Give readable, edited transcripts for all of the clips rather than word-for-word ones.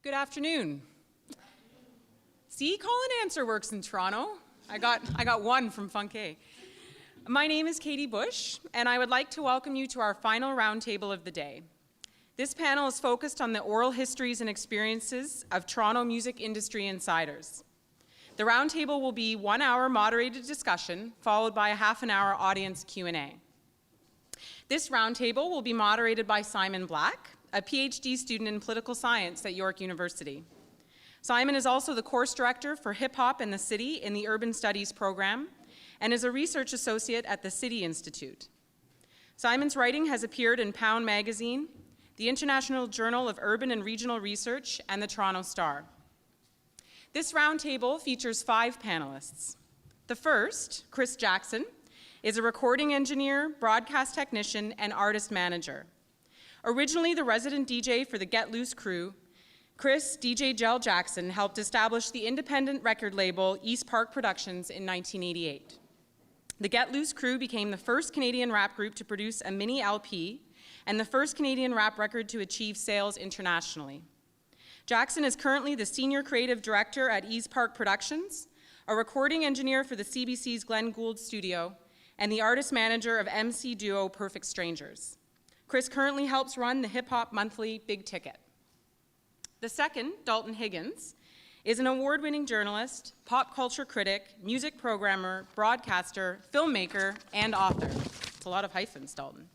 Good afternoon. See, call and answer works in Toronto. I got one from Funke. My name is Katie Bush, and I would like to welcome you to our final roundtable of the day. This panel is focused on the oral histories and experiences of Toronto music industry insiders. The roundtable will be 1 hour moderated discussion, followed by a half-an-hour audience Q&A. This roundtable will be moderated by Simon Black, a PhD student in political science at York University. Simon is also the course director for hip hop in the city in the Urban Studies program and is a research associate at the City Institute. Simon's writing has appeared in Pound Magazine, the International Journal of Urban and Regional Research, and the Toronto Star. This roundtable features 5 panelists. The first, Chris Jackson, is a recording engineer, broadcast technician, and artist manager. Originally the resident DJ for the Get Loose crew, Chris DJ Gel Jackson helped establish the independent record label East Park Productions in 1988. The Get Loose crew became the first Canadian rap group to produce a mini LP and the first Canadian rap record to achieve sales internationally. Jackson is currently the senior creative director at East Park Productions, a recording engineer for the CBC's Glenn Gould studio, and the artist manager of MC duo Perfect Strangers. Chris currently helps run the hip-hop monthly Big Ticket. The second, Dalton Higgins, is an award-winning journalist, pop culture critic, music programmer, broadcaster, filmmaker, and author. It's a lot of hyphens, Dalton.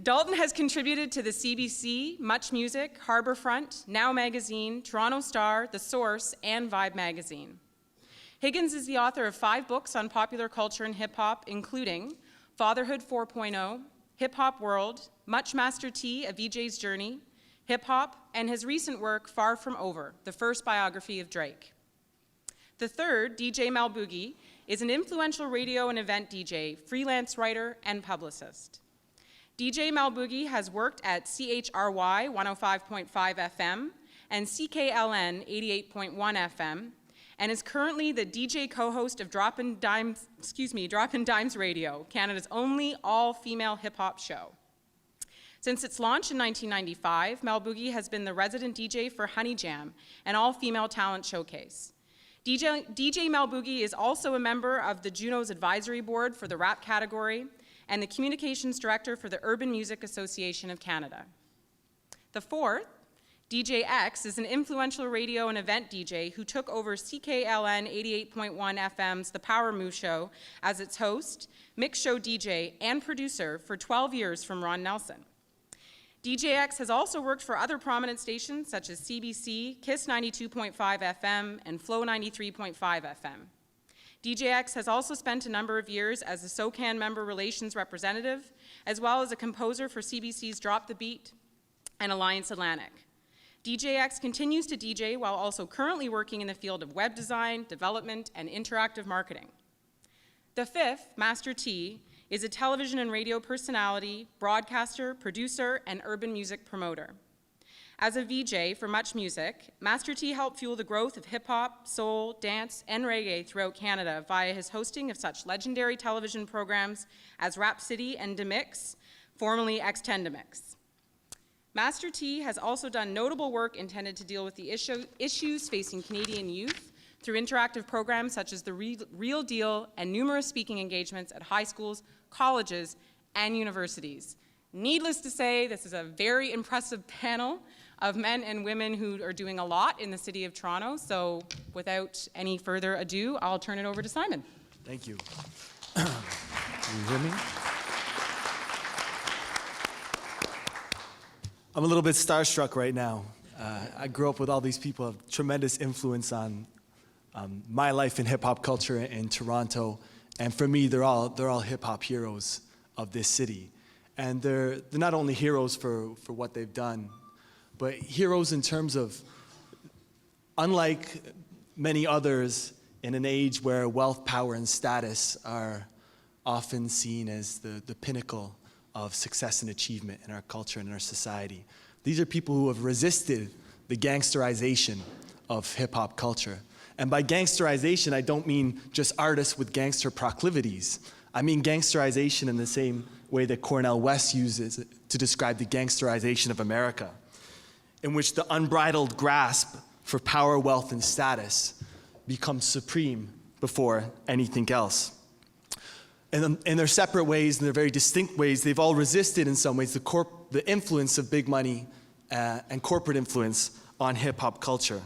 Dalton has contributed to the CBC, Much Music, Harbourfront, Now Magazine, Toronto Star, The Source, and Vibe Magazine. Higgins is the author of 5 books on popular culture and hip-hop, including Fatherhood 4.0, Hip Hop World, Much Master T, A VJ's Journey, Hip Hop, and his recent work, Far From Over, the first biography of Drake. The third, DJ Malboogie, is an influential radio and event DJ, freelance writer, and publicist. DJ Malboogie has worked at CHRY 105.5 FM and CKLN 88.1 FM, and is currently the DJ co-host of Droppin' Dimes Radio, Canada's only all-female hip-hop show. Since its launch in 1995, Malboogie has been the resident DJ for Honey Jam, an all-female talent showcase. DJ Malboogie is also a member of the Juno's Advisory Board for the rap category and the Communications Director for the Urban Music Association of Canada. The fourth, DJ X, is an influential radio and event DJ who took over CKLN 88.1 FM's The Power Move Show as its host, mix show DJ, and producer for 12 years from Ron Nelson. DJX has also worked for other prominent stations such as CBC, KISS 92.5 FM, and Flow 93.5 FM. DJX has also spent a number of years as a SOCAN member relations representative, as well as a composer for CBC's Drop the Beat and Alliance Atlantic. DJX continues to DJ while also currently working in the field of web design, development, and interactive marketing. The fifth, Master T, is a television and radio personality, broadcaster, producer, and urban music promoter. As a VJ for Much Music, Master T helped fuel the growth of hip-hop, soul, dance, and reggae throughout Canada via his hosting of such legendary television programs as Rap City and DeMix, formerly X10 DeMix. Master T has also done notable work intended to deal with the issues facing Canadian youth through interactive programs such as The Real Deal and numerous speaking engagements at high schools, colleges, and universities. Needless to say, this is a very impressive panel of men and women who are doing a lot in the city of Toronto. So without any further ado, I'll turn it over to Simon. Thank you. Can you hear me? I'm a little bit starstruck right now. I grew up with all these people of tremendous influence on my life in hip-hop culture in Toronto. And for me, they're all hip-hop heroes of this city. And they're not only heroes for what they've done, but heroes in terms of, unlike many others in an age where wealth, power, and status are often seen as the pinnacle of success and achievement in our culture and in our society. These are people who have resisted the gangsterization of hip-hop culture. And by gangsterization, I don't mean just artists with gangster proclivities. I mean gangsterization in the same way that Cornel West uses it to describe the gangsterization of America. in which the unbridled grasp for power, wealth, and status becomes supreme before anything else. And in their separate ways, in their very distinct ways, they've all resisted in some ways the influence of big money and corporate influence on hip-hop culture.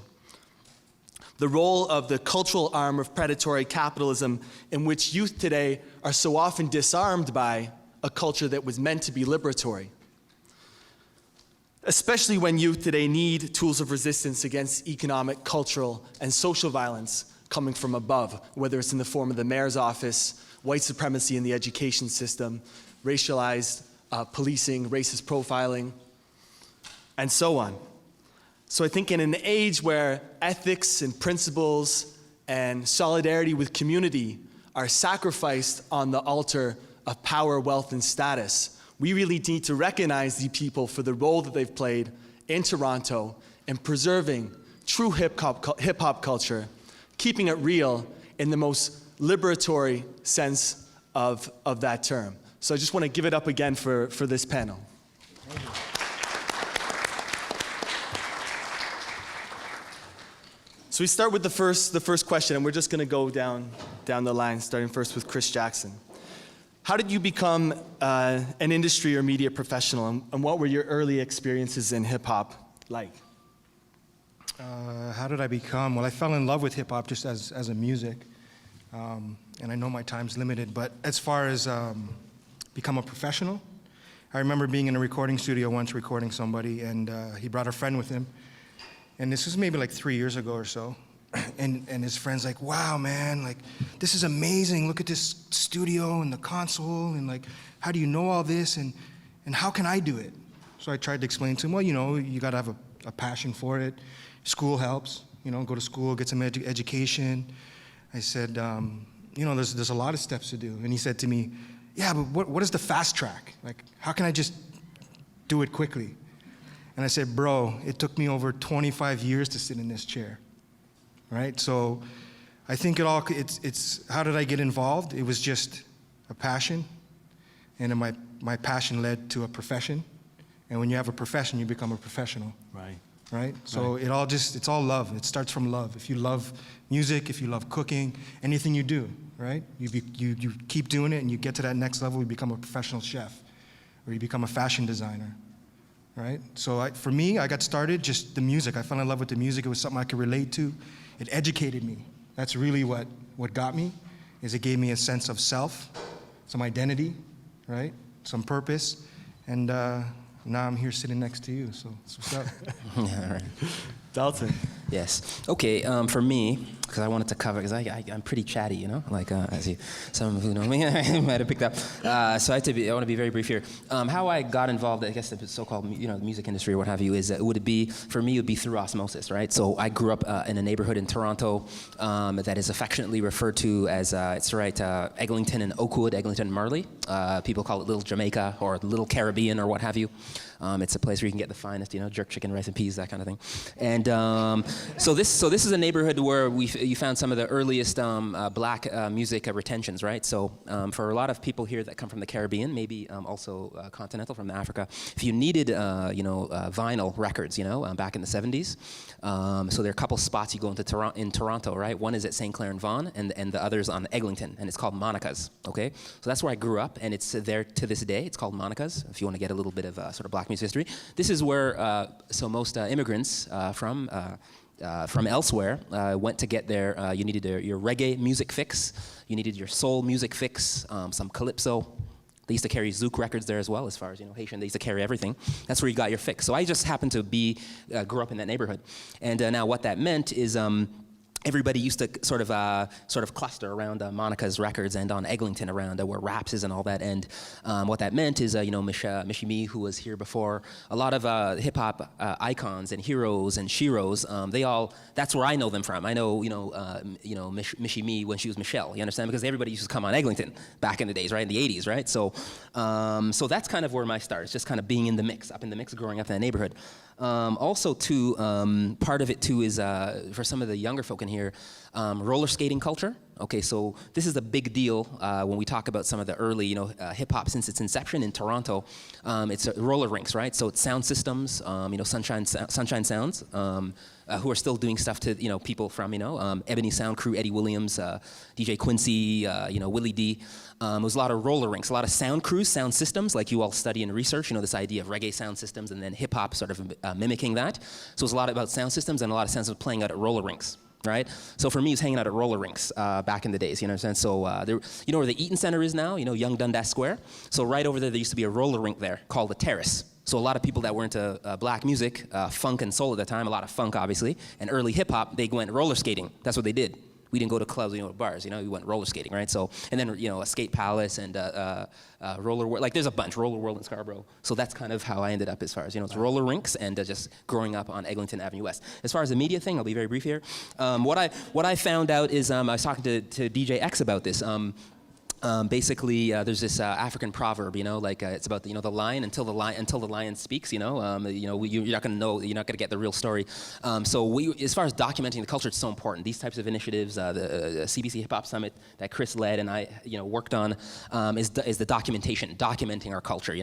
The role of the cultural arm of predatory capitalism, in which youth today are so often disarmed by a culture that was meant to be liberatory. Especially when youth today need tools of resistance against economic, cultural, and social violence coming from above, whether it's in the form of the mayor's office, white supremacy in the education system, racialized policing, racist profiling, and so on. So I think in an age where ethics and principles and solidarity with community are sacrificed on the altar of power, wealth, and status, we really need to recognize these people for the role that they've played in Toronto in preserving true hip-hop culture, keeping it real in the most liberatory sense of that term. So I just want to give it up again for this panel. Thank you. So we start with the first question, and we're just going to go down the line, starting first with Chris Jackson. How did you become an industry or media professional, and what were your early experiences in hip-hop like? How did I become? Well, I fell in love with hip-hop just as a music, and I know my time's limited, but as far as become a professional, I remember being in a recording studio once recording somebody, and he brought a friend with him, and this was maybe like 3 years ago or so. And his friend's like, wow, man, like, this is amazing. Look at this studio and the console, and like, how do you know all this, and how can I do it? So I tried to explain to him, well, you know, you gotta have a passion for it. School helps, you know, go to school, get some education. I said, you know, there's a lot of steps to do. And he said to me, yeah, but what is the fast track? Like, how can I just do it quickly? And I said, bro, it took me over 25 years to sit in this chair. Right? So I think it's how did I get involved? It was just a passion, and then my passion led to a profession, and when you have a profession, you become a professional. Right. Right? So right. It's all love. It starts from love. If you love music, if you love cooking, anything you do, right? You keep doing it, and you get to that next level, you become a professional chef, or you become a fashion designer. Right? So for me, I got started just the music. I fell in love with the music. It was something I could relate to. It educated me. That's really what got me, is it gave me a sense of self, some identity, right? Some purpose. And now I'm here sitting next to you, so that's what's up. Yeah, all right. Dalton. Yes. Okay, for me, because I wanted to cover, because I'm pretty chatty, you know, like as you, some who know me might have picked up. So I want to be very brief here. How I got involved, I guess the so-called, you know, music industry or what have you, is for me, it would be through osmosis, right? So I grew up in a neighborhood in Toronto that is affectionately referred to as, Eglinton and Oakwood, Eglinton and Marley. People call it Little Jamaica or Little Caribbean or what have you. It's a place where you can get the finest, you know, jerk chicken, rice and peas, that kind of thing. And so this is a neighborhood where you found some of the earliest black music retentions, right? So for a lot of people here that come from the Caribbean, maybe also continental from Africa, if you needed, vinyl records, back in the 70s, so there are a couple spots you go into in Toronto, right? One is at St. Clair and Vaughan, and the other's on Eglinton, and it's called Monica's, okay? So that's where I grew up, and it's there to this day. It's called Monica's, if you want to get a little bit of sort of black music history. This is where so most immigrants from elsewhere went to get you needed your reggae music fix, you needed your soul music fix, some calypso. They used to carry Zouk records there as well, as far as, Haitian, they used to carry everything. That's where you got your fix. So I just happened to grew up in that neighborhood. And now what that meant is everybody used to sort of cluster around Monica's records and on Eglinton around where Raps is and all that. And what that meant is, Michie Me, who was here before, a lot of hip-hop icons and heroes and sheroes, that's where I know them from. I know, Michie Me when she was Michelle, you understand? Because everybody used to come on Eglinton back in the days, right, in the 80s, right? So that's kind of where my start is, just kind of being in the mix, growing up in that neighborhood. Also, too, part of it, too, is for some of the younger folk in here, roller skating culture. Okay, so this is a big deal when we talk about some of the early, hip hop since its inception in Toronto. It's roller rinks, right? So it's sound systems, Sunshine Sounds, who are still doing stuff to, people from, Ebony Sound Crew, Eddie Williams, DJ Quincy, Willie D. There was a lot of roller rinks, a lot of sound crews, sound systems, like you all study and research, this idea of reggae sound systems and then hip hop sort of mimicking that. So it was a lot about sound systems and a lot of sound systems playing out at roller rinks. Right? So for me, it's hanging out at roller rinks back in the days, you know what I'm saying? So there, where the Eaton Center is now, Young Dundas Square? So right over there used to be a roller rink there called the Terrace. So a lot of people that were into black music, funk and soul at the time, a lot of funk obviously, and early hip hop, they went roller skating. That's what they did. We didn't go to clubs, bars, we went roller skating, right? So, and then, a skate palace and roller world, like there's a bunch, roller world in Scarborough. So that's kind of how I ended up as far as, it's roller rinks and just growing up on Eglinton Avenue West. As far as the media thing, I'll be very brief here. What I found out is, I was talking to DJ X about this. Basically, there's this African proverb, it's about the lion until the lion speaks. You're not going to know, you're not going to get the real story. So as far as documenting the culture, it's so important. These types of initiatives, the CBC Hip Hop Summit that Chris led and I, worked on, is the documenting our culture.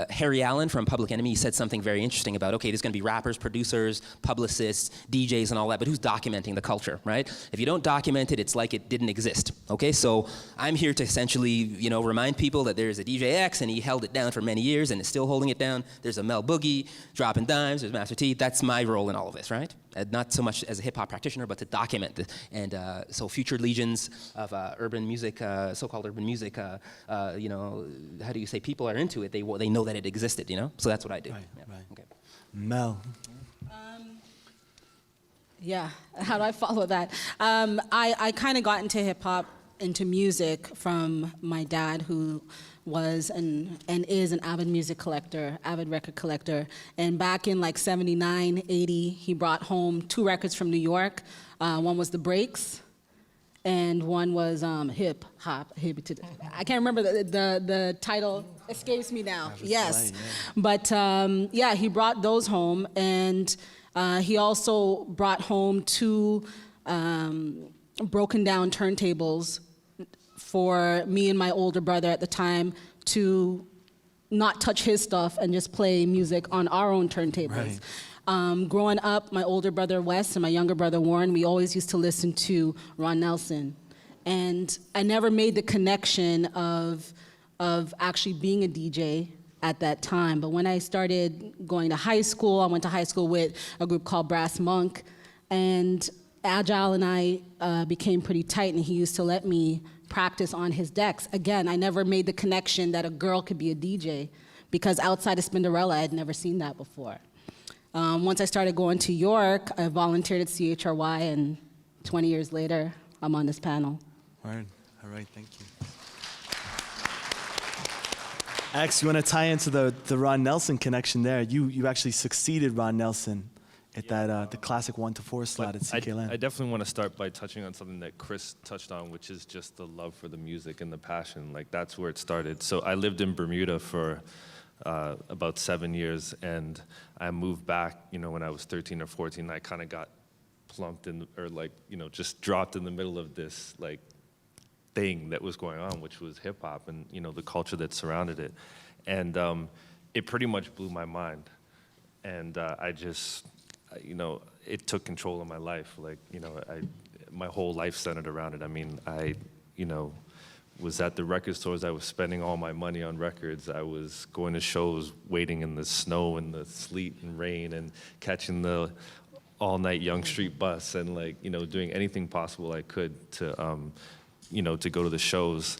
Harry Allen from Public Enemy said something very interesting about, okay, there's going to be rappers, producers, publicists, DJs, and all that, but who's documenting the culture, right? If you don't document it, it's like it didn't exist. Okay, so I'm here to essentially, remind people that there's a DJ X and he held it down for many years and is still holding it down. There's a Mel Boogie, dropping dimes, there's Master T. That's my role in all of this, right? Not so much as a hip hop practitioner, but to document it. And so future legions of urban music, so-called urban music, how do you say, people are into it. They know that it existed, So that's what I do. Right, yeah. right. Okay. Mel. Yeah, how do I follow that? I kind of got into hip hop, into music from my dad, who was and is an avid music collector, avid record collector. And back in like 79, 80, he brought home 2 records from New York. One was The Breaks, and one was Hip Hop. I can't remember the title. Escapes me now. Yes, yeah. But he brought those home, and he also brought home 2 broken down turntables for me and my older brother at the time to not touch his stuff and just play music on our own turntables. Right. Growing up, my older brother Wes and my younger brother Warren, we always used to listen to Ron Nelson. And I never made the connection of actually being a DJ at that time. But when I started going to high school, I went to high school with a group called Brass Monk, and Agile and I became pretty tight, and he used to let me practice on his decks. Again, I never made the connection that a girl could be a DJ, because outside of Spinderella, I had never seen that before. Once I started going to York, I volunteered at CHRY, and 20 years later, I'm on this panel. Word. All right, thank you. X, you want to tie into the Ron Nelson connection there? You actually succeeded Ron Nelson at that the classic 1-4 slot at CKLN. I definitely want to start by touching on something that Chris touched on, which is just the love for the music and the passion. Like, that's where it started. So I lived in Bermuda for about 7 years, and I moved back, when I was 13 or 14. I kind of got plumped in, just dropped in the middle of this, thing that was going on, which was hip hop and, the culture that surrounded it. And it pretty much blew my mind. And I just, it took control of my life. My whole life centered around it. I mean, I was at the record stores. I was spending all my money on records. I was going to shows, waiting in the snow and the sleet and rain, and catching the all-night Yonge Street bus, and doing anything possible I could to to go to the shows.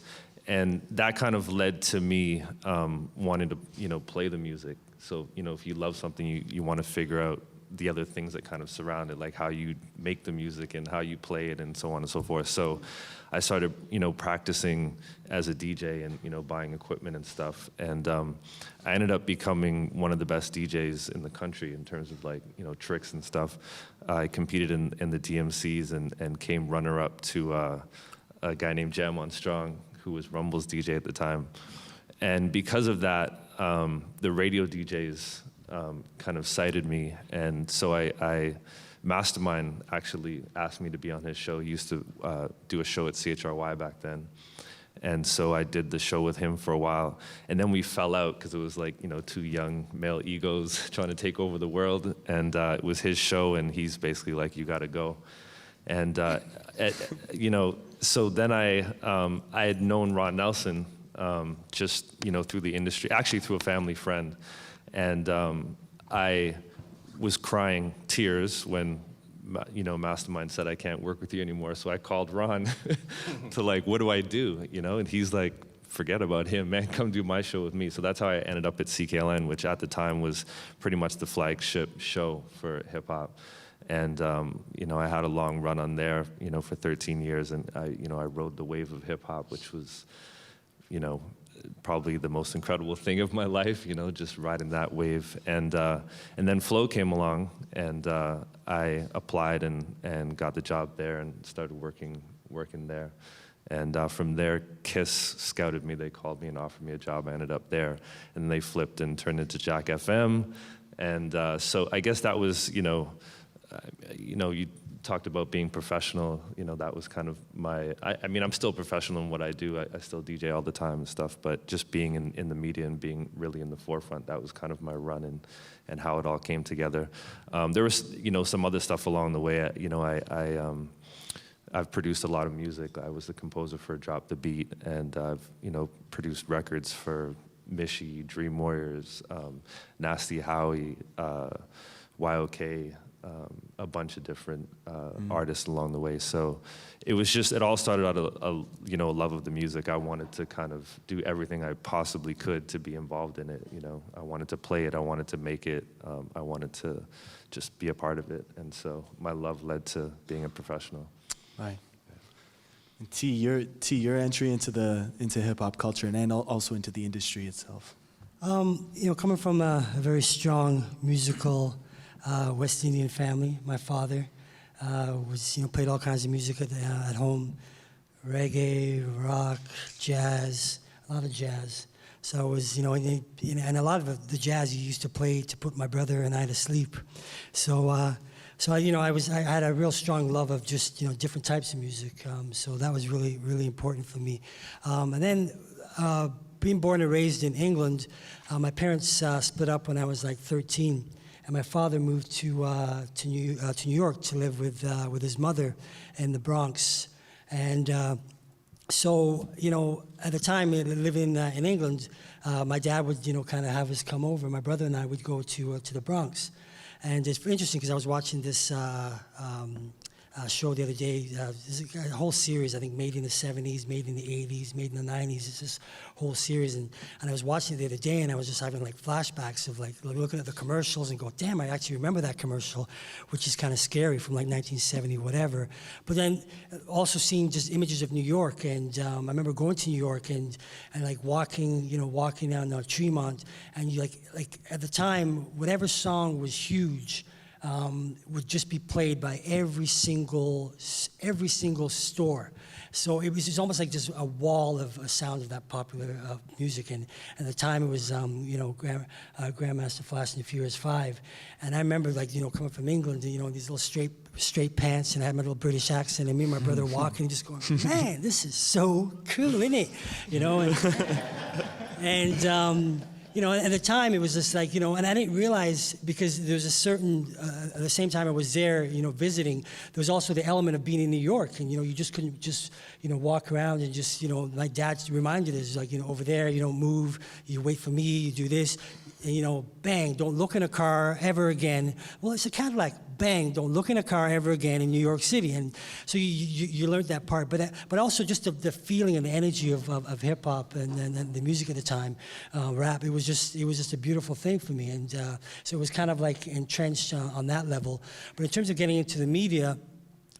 And that kind of led to me wanting to play the music. So if you love something, you want to figure out the other things that kind of surround it, like how you make the music and how you play it and so on and so forth. So I started, practicing as a DJ and, buying equipment and stuff. And I ended up becoming one of the best DJs in the country in terms of tricks and stuff. I competed in the DMCs and came runner-up to a guy named Jamon Strong, who was Rumble's DJ at the time. And because of that, the radio DJs kind of cited me, and so I Mastermind actually asked me to be on his show. He used to do a show at CHRY back then. And so I did the show with him for a while. And then we fell out because it was like, you know, two young male egos trying to take over the world. And it was his show, and he's basically like, you got to go. And, you know, so then I had known Ron Nelson just, you know, through the industry, actually through a family friend. And I was crying tears when, you know, Mastermind said, I can't work with you anymore. So I called Ron to like, what do I do? You know, and he's like, forget about him, man, come do my show with me. So that's how I ended up at CKLN, which at the time was pretty much the flagship show for hip hop. And, you know, I had a long run on there, you know, for 13 years. And I rode the wave of hip hop, which was, you know, probably the most incredible thing of my life, you know, just riding that wave. And then Flow came along, and I applied and got the job there and started working there. And from there, KISS scouted me. They called me and offered me a job. I ended up there. And they flipped and turned into Jack FM. And so I guess that was, you know, you talked about being professional, you know, that was kind of I mean, I'm still professional in what I do. I still DJ all the time and stuff, but just being in the media and being really in the forefront, that was kind of my run and how it all came together. There was, you know, some other stuff along the way. You know, I've produced a lot of music. I was the composer for Drop the Beat, and I've, you know, produced records for Mishi, Dream Warriors, Nasty Howie, YOK, a bunch of different artists along the way. So it was just, it all started out a you know, a love of the music. I wanted to kind of do everything I possibly could to be involved in it. You know, I wanted to play it, I wanted to make it, I wanted to just be a part of it. And so my love led to being a professional. Right. And T, your entry into hip hop culture and also into the industry itself. You know, coming from a very strong musical West Indian family, my father was, you know, played all kinds of music at home, reggae, rock, jazz, a lot of jazz. So it was, you know, and a lot of the jazz he used to play to put my brother and I to sleep. So, you know, I had a real strong love of just, you know, different types of music. So that was really, really important for me. And then being born and raised in England, my parents split up when I was like 13. And my father moved to New York to live with his mother in the Bronx. And so, you know, at the time living in England, my dad would, you know, kind of have us come over. My brother and I would go to the Bronx. And it's interesting because I was watching this show the other day. There's a whole series, I think, made in the 70s, made in the 80s, made in the 90s. It's this whole series. And I was watching it the other day, and I was just having like flashbacks of like looking at the commercials and go, damn, I actually remember that commercial, which is kind of scary from like 1970, whatever. But then also seeing just images of New York. And I remember going to New York and like walking down Tremont. And you like at the time, whatever song was huge, would just be played by every single store. So it was almost like just a wall of a sound of that popular music. And at the time it was, you know, Grandmaster Flash and the Furious 5. And I remember, like, you know, coming from England, you know, these little straight pants, and I had my little British accent, and me and my brother walking, just going, man, this is so cool, isn't it? You know, and you know, at the time it was just like, you know, and I didn't realize, because there was a certain, at the same time I was there, you know, visiting, there was also the element of being in New York, and, you know, you just couldn't just, you know, walk around and just, you know, my dad reminded us, like, you know, over there, you don't move, you wait for me, you do this, and, you know, bang, don't look in a car ever again. Well, it's a Cadillac. Bang, don't look in a car ever again in New York City. And so you learned that part, but also just the feeling and the energy of hip hop and the music at the time, rap. It was just a beautiful thing for me, and so it was kind of like entrenched on that level. But in terms of getting into the media,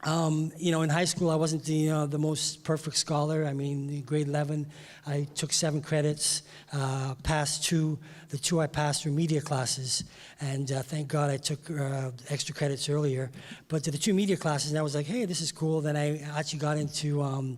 In high school, I wasn't the most perfect scholar. I mean, in grade 11, I took 7 credits, passed 2. The 2 I passed were media classes, and thank God I took extra credits earlier. But to the 2 media classes, and I was like, hey, this is cool. Then I actually got into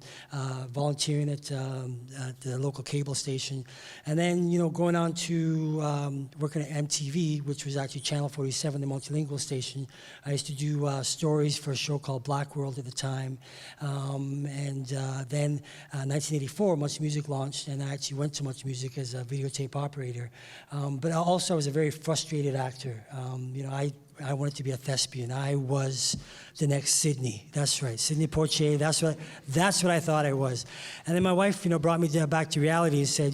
volunteering at the local cable station. And then, going on to working at MTV, which was actually Channel 47, the multilingual station. I used to do stories for a show called Black World at the time. Then 1984, Much Music launched, and I actually went to Much Music as a videotape operator. But also I was a very frustrated actor. I wanted to be a thespian. I was the next Sydney. That's right, Sidney Poitier. That's what I thought I was. And then my wife, brought me back to reality and said,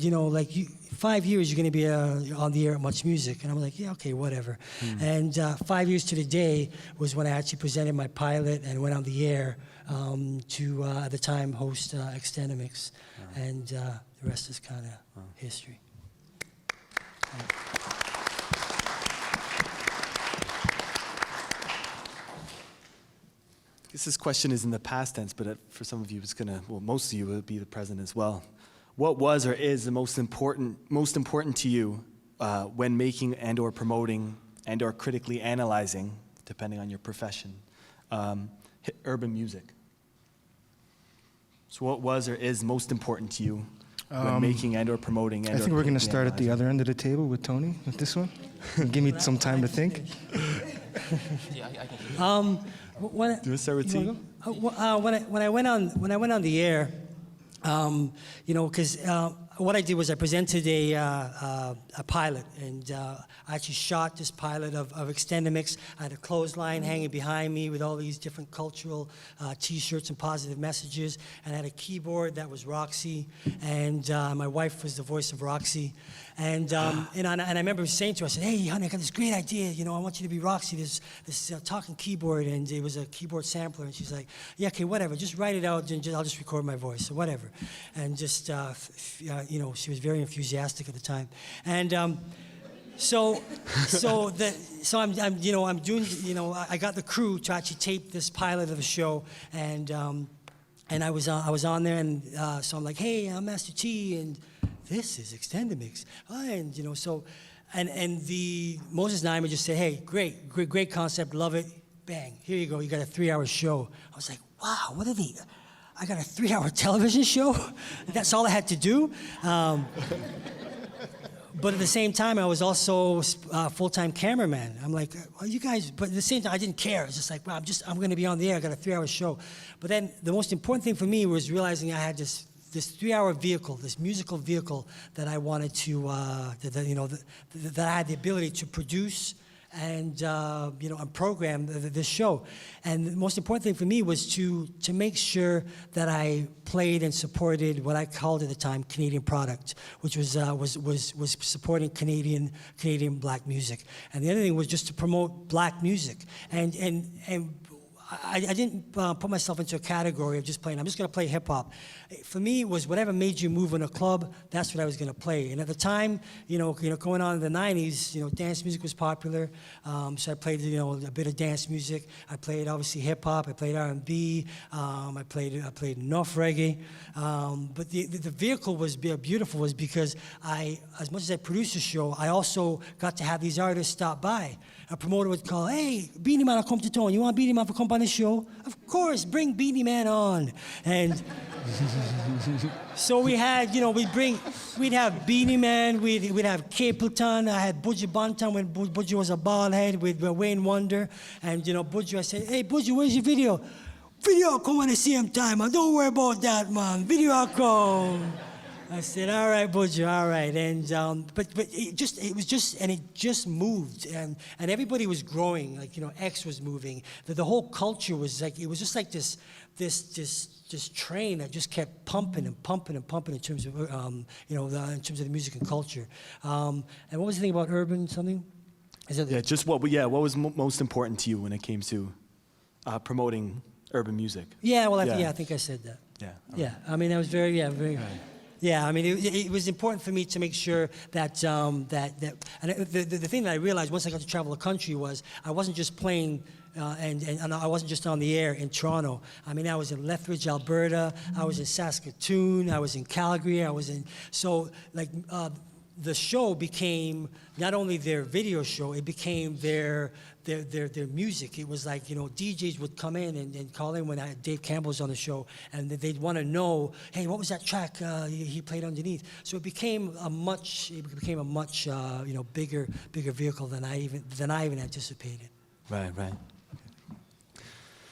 5 years you're going to be on the air at Much Music. And I'm like, yeah, okay, whatever. And 5 years to the day was when I actually presented my pilot and went on the air to, at the time, host Extendamix. And the rest is kind of history. I guess this question is in the past tense, but for some of you, most of you, it will be the present as well. What was or is the most important to you when making and/or promoting and/or critically analyzing, depending on your profession, urban music? So, what was or is most important to you when making and/or promoting? I think we're going to start at the other end of the table with Tony with this one. Give me some time to think. Yeah, I can. Do you want to start with T? When I went on the air, because what I did was I presented a pilot, and I actually shot this pilot of Extendamix. I had a clothesline hanging behind me with all these different cultural T-shirts and positive messages, and I had a keyboard that was Roxy, and my wife was the voice of Roxy. And I remember saying to her, I said, hey, honey, I got this great idea. I want you to be Roxy, this talking keyboard. And it was a keyboard sampler. And she's like, yeah, okay, whatever. Just write it out, and I'll just record my voice, so whatever. And just, she was very enthusiastic at the time. And so I'm doing, I got the crew to actually tape this pilot of the show. And I was on there, and so I'm like, hey, I'm Master T, and this is Extendamix. And the Moses Naima just said, hey, great concept, love it. Bang, here you go, you got a 3-hour show. I was like, wow, what are they? I got a 3-hour television show? That's all I had to do? But at the same time, I was also a full-time cameraman. I'm like, well, you guys, but at the same time, I didn't care. It's just like, well, I'm going to be on the air. I got a 3-hour show. But then the most important thing for me was realizing I had this 3-hour vehicle, this musical vehicle that I wanted to, that I had the ability to produce and program this show. And the most important thing for me was to make sure that I played and supported what I called at the time Canadian product, which was supporting Canadian black music. And the other thing was just to promote black music. And I didn't put myself into a category of just playing. I'm just going to play hip hop. For me, it was whatever made you move in a club. That's what I was going to play. And at the time, going on in the '90s, dance music was popular. So I played, a bit of dance music. I played obviously hip hop. I played R&B. I played enough reggae. But the vehicle was beautiful was because as much as I produced the show, I also got to have these artists stop by. A promoter would call, hey, Beanie Man will come to town. You want Beanie Man to come on the show? Of course, bring Beanie Man on. And so we had, we'd have Beanie Man, we'd have Capleton. I had Budgie Banton when Budgie was a bald head with Wayne Wonder. And, Budgie, I said, hey, Budgie, where's your video? Video come at the same time, man. Don't worry about that, man. Video come. I said, all right, Budgie, all right. And but it just moved, and everybody was growing. Like X was moving. The whole culture was like it was just like this train that just kept pumping and pumping and pumping in terms of in terms of the music and culture. And what was the thing about urban something? What was most important to you when it came to promoting urban music? Yeah, well, I think I said that. Yeah. Yeah, I mean, that was very. Right. Yeah, I mean, it was important for me to make sure that, and the thing that I realized once I got to travel the country was I wasn't just playing and I wasn't just on the air in Toronto. I mean, I was in Lethbridge, Alberta. I was in Saskatoon. I was in Calgary. The show became not only their video show, it became their music. It was like, DJs would come in and call in when Dave Campbell was on the show, and they'd want to know, hey, what was that track he played underneath? So it became a much bigger vehicle than I even anticipated. Right.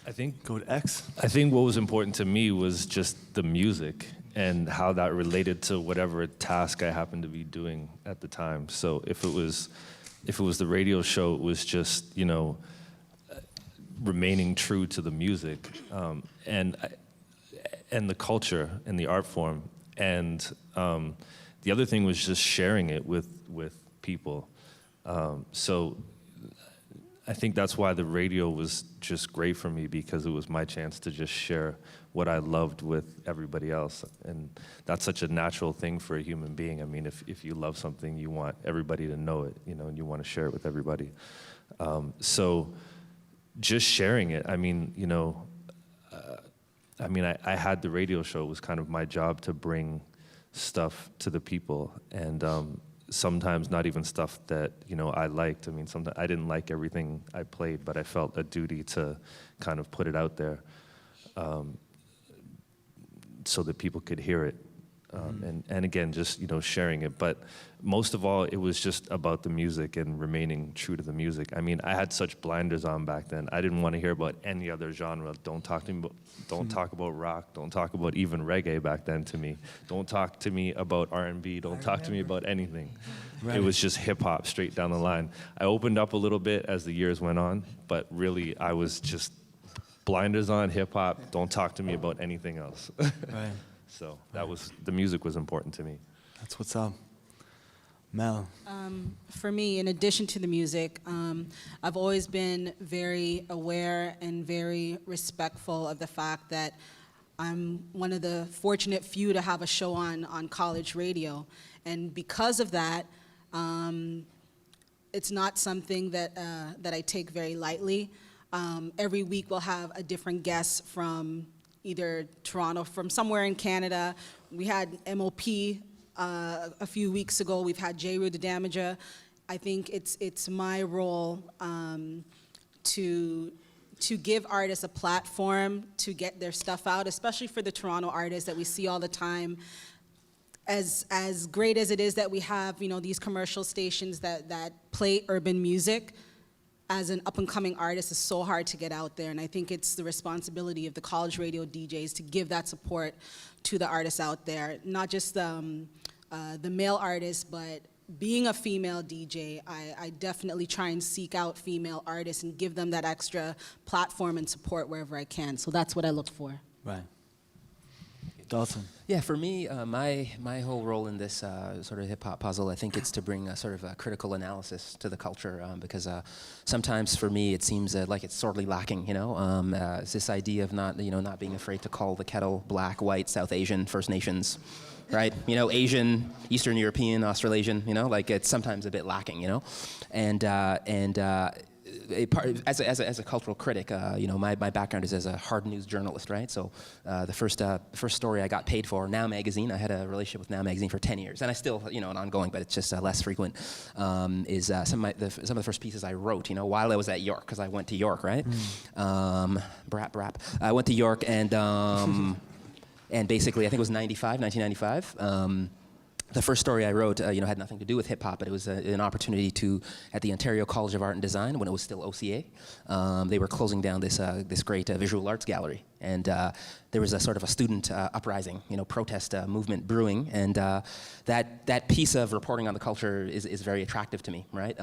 I think Go to X. I think what was important to me was just the music and how that related to whatever task I happened to be doing at the time. So if it was the radio show, it was just, remaining true to the music, and the culture and the art form. And the other thing was just sharing it with people. So I think that's why the radio was just great for me, because it was my chance to just share what I loved with everybody else. And that's such a natural thing for a human being. I mean, if you love something, you want everybody to know it, and you want to share it with everybody. So just sharing it, I mean, I had the radio show. It was kind of my job to bring stuff to the people, and sometimes not even stuff that I liked. I mean, sometimes I didn't like everything I played, but I felt a duty to kind of put it out there, so that people could hear it, and again, just sharing it. But most of all, it was just about the music and remaining true to the music. I mean, I had such blinders on back then. I didn't want to hear about any other genre. Don't talk to me about, don't talk about rock. Don't talk about even reggae back then to me. Don't talk to me about R&B. Don't talk to me about anything. Right. It was just hip hop straight down the line. I opened up a little bit as the years went on, but really I was just blinders on, hip hop. Don't talk to me about anything else. Right. So the music was important to me. That's what's up. Mel. For me, in addition to the music, I've always been very aware and very respectful of the fact that I'm one of the fortunate few to have a show on college radio. And because of that, it's not something that I take very lightly. Every week we'll have a different guest from either Toronto, from somewhere in Canada. We had MOP a few weeks ago. We've had J. Rue the Damager. I think it's my role to give artists a platform to get their stuff out, especially for the Toronto artists that we see all the time. As great as it is that we have, these commercial stations that play urban music, as an up-and-coming artist, it's so hard to get out there, and I think it's the responsibility of the college radio DJs to give that support to the artists out there, not just the male artists, but being a female DJ, I definitely try and seek out female artists and give them that extra platform and support wherever I can. So that's what I look for. Right. Dalton. Yeah, for me, my whole role in this sort of hip hop puzzle, I think it's to bring a sort of a critical analysis to the culture, because sometimes for me it seems like it's sorely lacking. It's this idea of not being afraid to call the kettle black, white, South Asian, First Nations, right? Asian, Eastern European, Australasian. It's sometimes a bit lacking. As a cultural critic, my background is as a hard news journalist, right? So the first story I got paid for, Now Magazine, I had a relationship with Now Magazine for 10 years, and I still, an ongoing, but it's just less frequent, is some of the first pieces I wrote, while I was at York, because I went to York, right? Brap. I went to York, and and basically, I think it was 1995. The first story I wrote, had nothing to do with hip hop, but it was an opportunity at the Ontario College of Art and Design, when it was still OCA. They were closing down this great visual arts gallery, and there was a sort of a student uprising, protest movement brewing, and that piece of reporting on the culture is very attractive to me, right?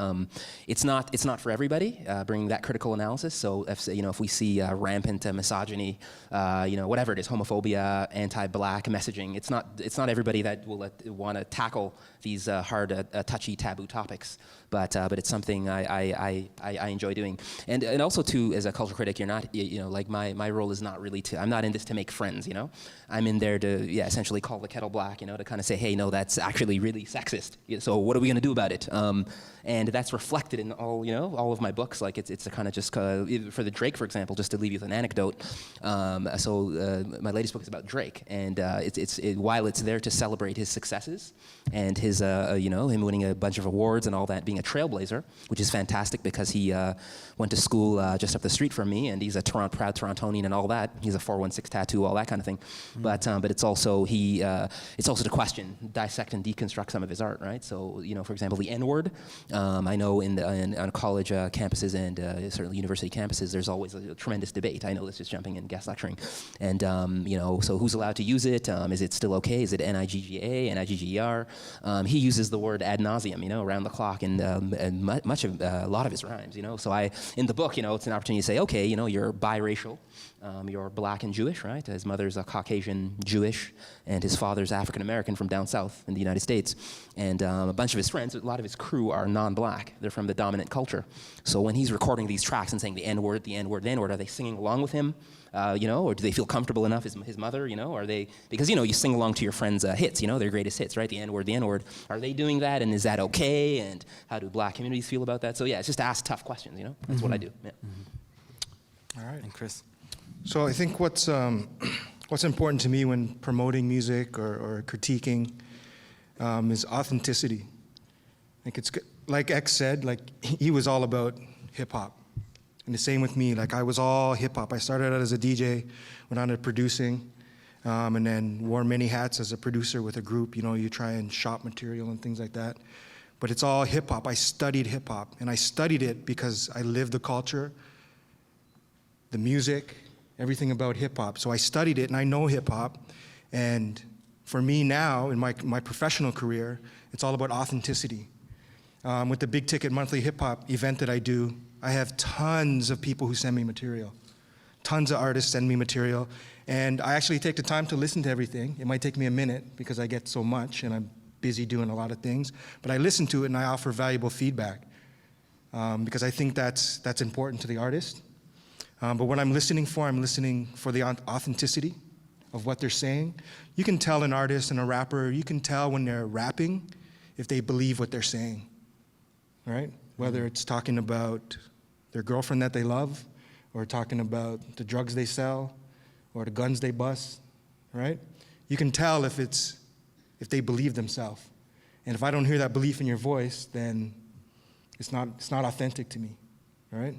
It's not for everybody, bringing that critical analysis. So if we see rampant misogyny, whatever it is, homophobia, anti-black messaging, it's not everybody that will want to tackle these hard, touchy, taboo topics. But it's something I enjoy doing, and also too, as a cultural critic, you're not, like my role is not really really I'm not in this to make friends, you know? I'm in there to, essentially call the kettle black, you know, to kind of say, hey, no, that's actually really sexist. So what are we gonna do about it? And that's reflected in all of my books. Like it's a kind of just, for the Drake, for example, just to leave you with an anecdote. My latest book is about Drake, and while it's there to celebrate his successes and his, him winning a bunch of awards and all that, being a trailblazer, which is fantastic because he went to school just up the street from me, and he's a proud Torontonian and all that. He's a 416 tattoo, all that kind of thing. Mm. But it's also to question, dissect, and deconstruct some of his art, right? So, for example, the N-word. I know on college campuses and certainly university campuses, there's always a tremendous debate. I know this is jumping in guest lecturing, and so who's allowed to use it? Is it still okay? Is it Nigga, Nigger? He uses the word ad nauseum, around the clock, and a lot of his rhymes, So in the book, it's an opportunity to say, okay, you're biracial, you're black and Jewish, right? His mother's a Caucasian Jewish, and his father's African American from down south in the United States. And a bunch of his friends, a lot of his crew are non-black. They're from the dominant culture. So when he's recording these tracks and saying the N-word, the N-word, the N-word, are they singing along with him? Or do they feel comfortable enough, his mother, are they, because, you sing along to your friends' hits, their greatest hits, right? The N-word, the N-word. Are they doing that, and is that okay? And how do black communities feel about that? So yeah, it's just to ask tough questions, That's what I do. Yeah. All right. And Chris? So I think what's important to me when promoting music or critiquing is authenticity. Like X said, he was all about hip hop. And the same with me, I was all hip hop. I started out as a DJ, went on to producing, and then wore many hats as a producer with a group. You try and shop material and things like that. But it's all hip hop. I studied hip hop, and I studied it because I lived the culture, the music, everything about hip hop. So I studied it, and I know hip hop. And for me now, in my professional career, it's all about authenticity. With the Big Ticket Monthly Hip Hop event that I do, I have tons of people who send me material. Tons of artists send me material. And I actually take the time to listen to everything. It might take me a minute because I get so much and I'm busy doing a lot of things. But I listen to it and I offer valuable feedback because I think that's important to the artist. But what I'm listening for the authenticity of what they're saying. You can tell an artist and a rapper, you can tell when they're rapping if they believe what they're saying, right? Whether it's talking about their girlfriend that they love, or talking about the drugs they sell, or the guns they bust, right? You can tell if they believe themselves. And if I don't hear that belief in your voice, then it's not authentic to me, right?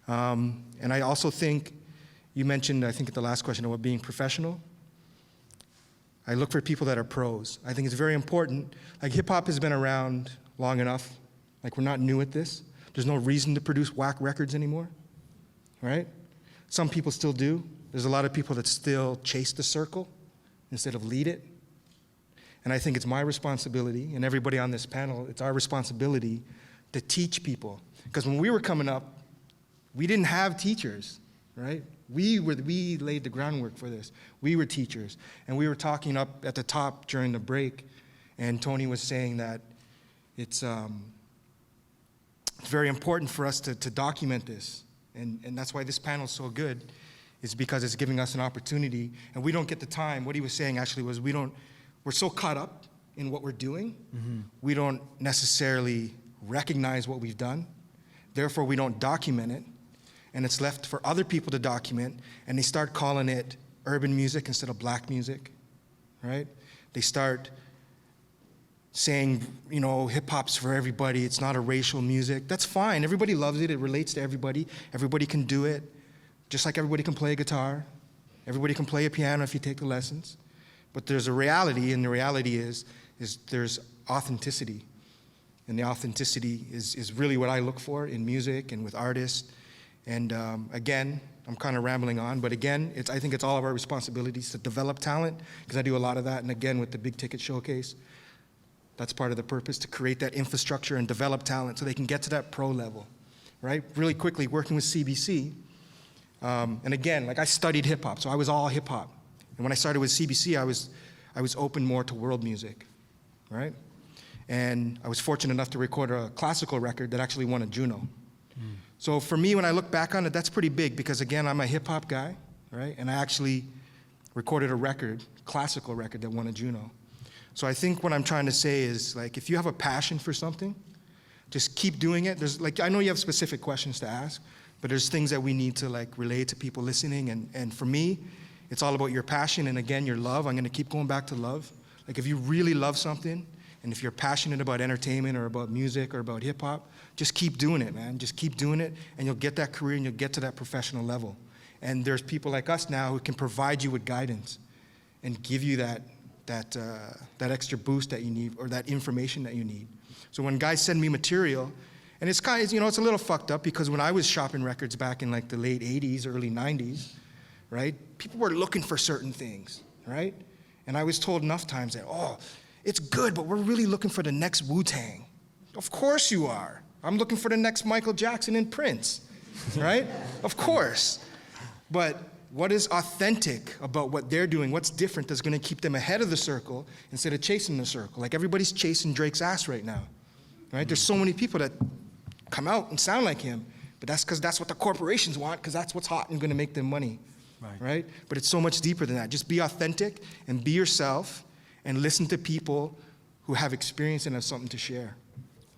And I also think, you mentioned, I think at the last question about being professional. I look for people that are pros. I think it's very important. Hip hop has been around long enough. We're not new at this. There's no reason to produce whack records anymore, right? Some people still do. There's a lot of people that still chase the circle instead of lead it. And I think it's my responsibility, and everybody on this panel, it's our responsibility to teach people. Because when we were coming up, we didn't have teachers, right? We laid the groundwork for this. We were teachers. And we were talking up at the top during the break, and Tony was saying that it's very important for us to document this. And that's why this panel is so good, is because it's giving us an opportunity. And we don't get the time. What he was saying actually was we're so caught up in what we're doing, we don't necessarily recognize what we've done. Therefore, we don't document it. And it's left for other people to document, and they start calling it urban music instead of black music, right? They start saying, hip-hop's for everybody, it's not a racial music. That's fine, everybody loves it, it relates to everybody. Everybody can do it, just like everybody can play a guitar. Everybody can play a piano if you take the lessons. But there's a reality, and the reality is there's authenticity. And the authenticity is really what I look for in music and with artists. And again, I'm kind of rambling on, but again, I think it's all of our responsibilities to develop talent, because I do a lot of that. And again, with the Big Ticket Showcase, that's part of the purpose, to create that infrastructure and develop talent so they can get to that pro level, right? Really quickly, working with CBC, and again, I studied hip hop, so I was all hip hop. And when I started with CBC, I was open more to world music, right? And I was fortunate enough to record a classical record that actually won a Juno. So for me, when I look back on it, that's pretty big, because again, I'm a hip hop guy, right? And I actually recorded a record, classical record that won a Juno. So I think what I'm trying to say is, like, if you have a passion for something, just keep doing it. There's, like, I know you have specific questions to ask, but there's things that we need to, like, relay to people listening. And for me, it's all about your passion and, again, your love. I'm going to keep going back to love. Like, if you really love something, and if you're passionate about entertainment or about music or about hip-hop, just keep doing it, man. Just keep doing it, and you'll get that career and you'll get to that professional level. And there's people like us now who can provide you with guidance and give you that extra boost that you need, or that information that you need. So when guys send me material, and it's kind of, you know, it's a little fucked up, because when I was shopping records back in, like, the late 80s, early 90s, right, people were looking for certain things, right? And I was told enough times that, oh, it's good, but we're really looking for the next Wu-Tang. Of course you are. I'm looking for the next Michael Jackson and Prince, right? Of course. But what is authentic about what they're doing? What's different that's going to keep them ahead of the circle instead of chasing the circle? Like, everybody's chasing Drake's ass right now, right? There's so many people that come out and sound like him, but that's because that's what the corporations want, because that's what's hot and going to make them money, right? But it's so much deeper than that. Just be authentic and be yourself, and listen to people who have experience and have something to share,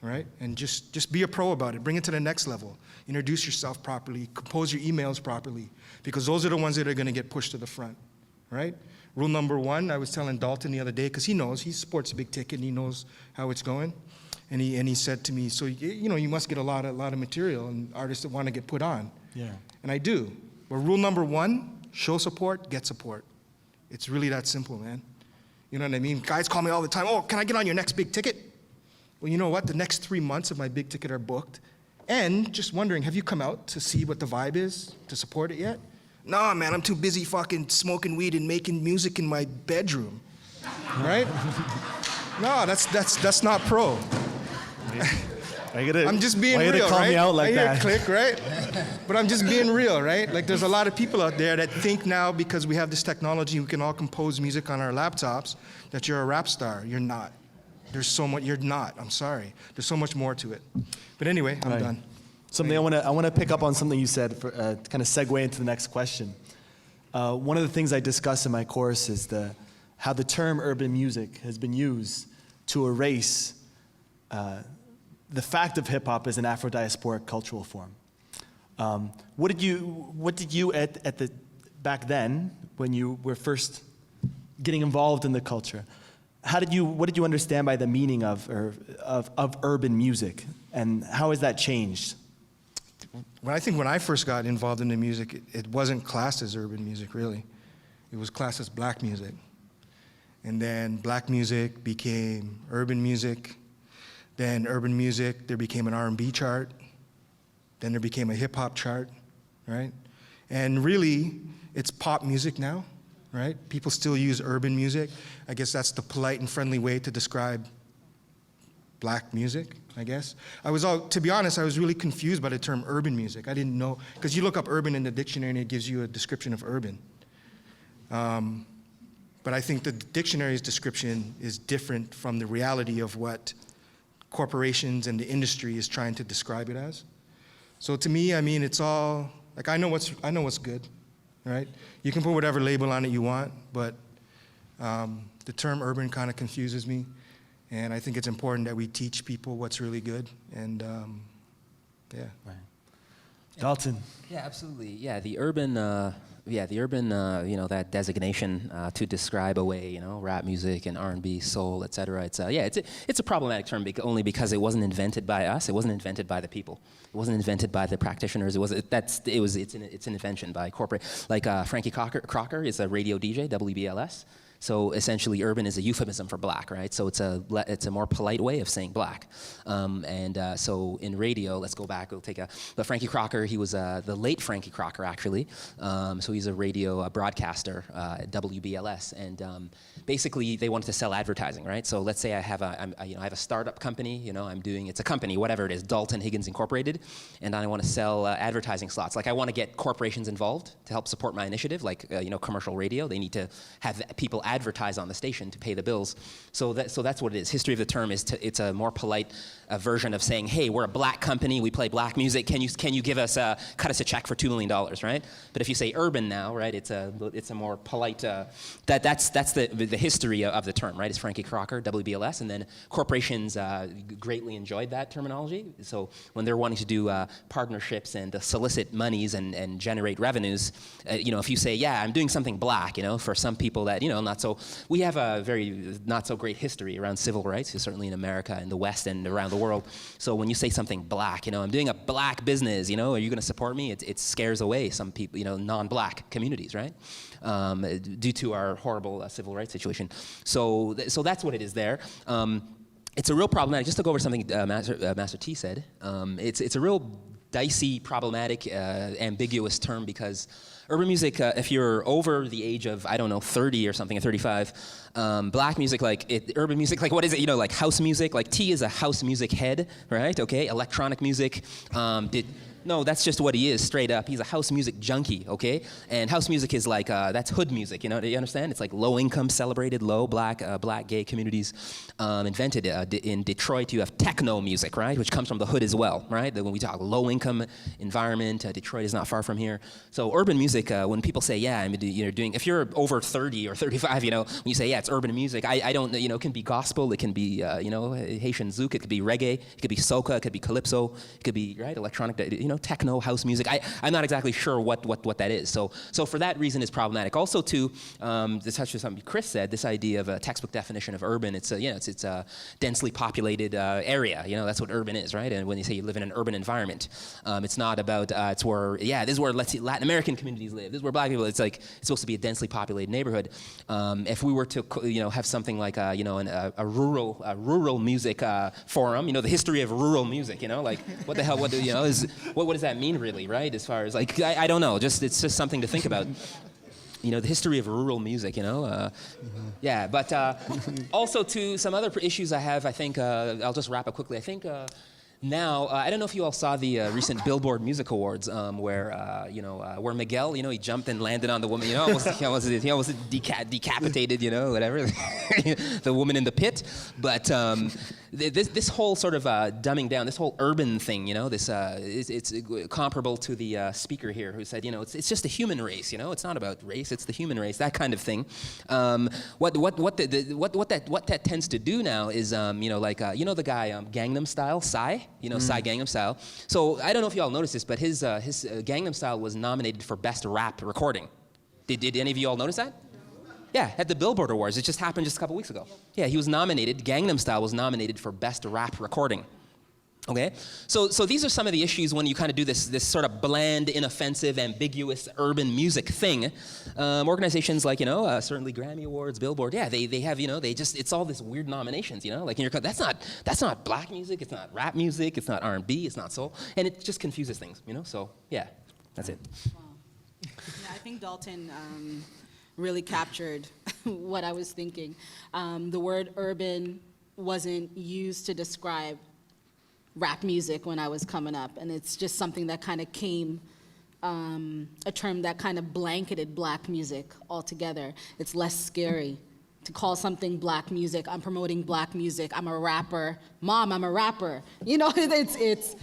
right? And just be a pro about it. Bring it to the next level. Introduce yourself properly. Compose your emails properly, because those are the ones that are going to get pushed to the front, right? Rule number one, I was telling Dalton the other day, because he knows, he sports a big ticket and he knows how it's going. And he said to me, so, you know, you must get a lot of material and artists that want to get put on. Yeah. And I do. But rule number one, show support, get support. It's really that simple, man. You know what I mean? Guys call me all the time, oh, can I get on your next big ticket? Well, you know what? The next 3 months of my big ticket are booked. And just wondering, have you come out to see what the vibe is, to support it yet? Nah, man, I'm too busy fucking smoking weed and making music in my bedroom, right? No, that's not pro. I'm just being real, call right? me out like I hear that? a click, right? But I'm just being real, right? Like, there's a lot of people out there that think now, because we have this technology, we can all compose music on our laptops, that you're a rap star. You're not. There's so much. You're not. I'm sorry. There's so much more to it. But anyway, I'm done. Something I want to pick up on something you said for to kind of segue into the next question. One of the things I discuss in my course is how the term urban music has been used to erase the fact of hip hop as an Afro-diasporic cultural form. What did you back then, when you were first getting involved in the culture, what did you understand by the meaning of urban music, and how has that changed? Well, I think when I first got involved in the music, it wasn't classed as urban music, really. It was classed as black music. And then black music became urban music. Then urban music, there became an R&B chart. Then there became a hip-hop chart, right? And really, it's pop music now, right? People still use urban music. I guess that's the polite and friendly way to describe black music, I guess. To be honest, I was really confused by the term urban music. I didn't know, because you look up urban in the dictionary and it gives you a description of urban. But I think the dictionary's description is different from the reality of what corporations and the industry is trying to describe it as. So to me, I mean, it's all, like, I know what's good, right? You can put whatever label on it you want, but the term urban kind of confuses me. And I think it's important that we teach people what's really good. And yeah. Right. Dalton. Yeah, absolutely. Yeah, the urban, that designation to describe away, rap music and R&B, soul, et cetera. It's a problematic term only because it wasn't invented by us. It wasn't invented by the people. It wasn't invented by the practitioners. It's an invention by corporate. Like Frankie Crocker is a radio DJ, WBLS. So essentially, urban is a euphemism for black, right? So it's a more polite way of saying black. So in radio, let's go back. But Frankie Crocker, he was the late Frankie Crocker, actually. So he's a radio broadcaster at WBLS, and basically they wanted to sell advertising, right? So let's say I have a startup company. It's a company, whatever it is, Dalton Higgins Incorporated, and I want to sell advertising slots. Like, I want to get corporations involved to help support my initiative, like commercial radio. They need to have people advertise on the station to pay the bills. So that's what it is. History of the term is it's a more polite version of saying, hey, we're a black company, we play black music. Can you give us cut us a check for $2 million, right? But if you say urban now, right, it's a more polite. That's the history of the term, right? It's Frankie Crocker, WBLS, and then corporations greatly enjoyed that terminology. So when they're wanting to do partnerships and solicit monies and generate revenues, if you say, yeah, I'm doing something black, for some people that not so. We have a very not so great history around civil rights, certainly in America, in the West, and around the world. So when you say something black, I'm doing a black business, are you going to support me? It scares away some people, non-black communities, right? Due to our horrible civil rights situation. So that's what it is there. It's a real problematic. Just to go over something Master T said. It's a real dicey, problematic, ambiguous term because urban music, if you're over the age of, 30 or something, or 35, black music, urban music, what is it? Like house music, T is a house music head, right? Okay, electronic music. No, that's just what he is, straight up. He's a house music junkie, okay? And house music is that's hood music, do you understand? It's like low-income, celebrated, black gay communities invented. In Detroit, you have techno music, right? Which comes from the hood as well, right? When we talk low-income environment, Detroit is not far from here. So urban music, when people say, yeah, I'm doing, if you're over 30 or 35, when you say, yeah, it's urban music, I don't, it can be gospel, it can be, Haitian zouk, it could be reggae, it could be soca, it could be calypso, it could be, right, electronic, techno, house music. I'm not exactly sure what that is. So for that reason, it's problematic. Also, to touch on something Chris said, this idea of a textbook definition of urban, it's a densely populated area. That's what urban is, right? And when you say you live in an urban environment, it's not about it's where this is where Latin American communities live. This is where black people. It's supposed to be a densely populated neighborhood. If we were to have something like a rural music forum, the history of rural music, what the hell, what does that mean really, right? As far as I don't know, it's just something to think about. The history of rural music, Yeah, but also to some other issues I have, I think, I'll just wrap up quickly. I think now, I don't know if you all saw the recent Billboard Music Awards, where Miguel, he jumped and landed on the woman, he almost decapitated, whatever, the woman in the pit. But this whole sort of dumbing down, this whole urban thing, it's comparable to the speaker here who said, it's just the human race, it's not about race, it's the human race, that kind of thing. What that tends to do now is, the guy Gangnam Style, Psy. Psy Gangnam Style. So I don't know if you all noticed this, but his Gangnam Style was nominated for Best Rap Recording. Did any of you all notice that? Yeah, at the Billboard Awards. It just happened just a couple weeks ago. Yeah, he was nominated. Gangnam Style was nominated for Best Rap Recording. Okay, so these are some of the issues when you kind of do this sort of bland, inoffensive, ambiguous urban music thing. Organizations like certainly Grammy Awards, Billboard, yeah, they have it's all this weird nominations, like in your that's not black music, it's not rap music, it's not R&B, it's not soul, and it just confuses things, So yeah, that's it. Wow. Yeah, I think Dalton really captured what I was thinking. The word urban wasn't used to describe rap music when I was coming up, and it's just something that kind of came, a term that kind of blanketed black music altogether. It's less scary to call something black music. I'm promoting black music. I'm a rapper. Mom, I'm a rapper. It's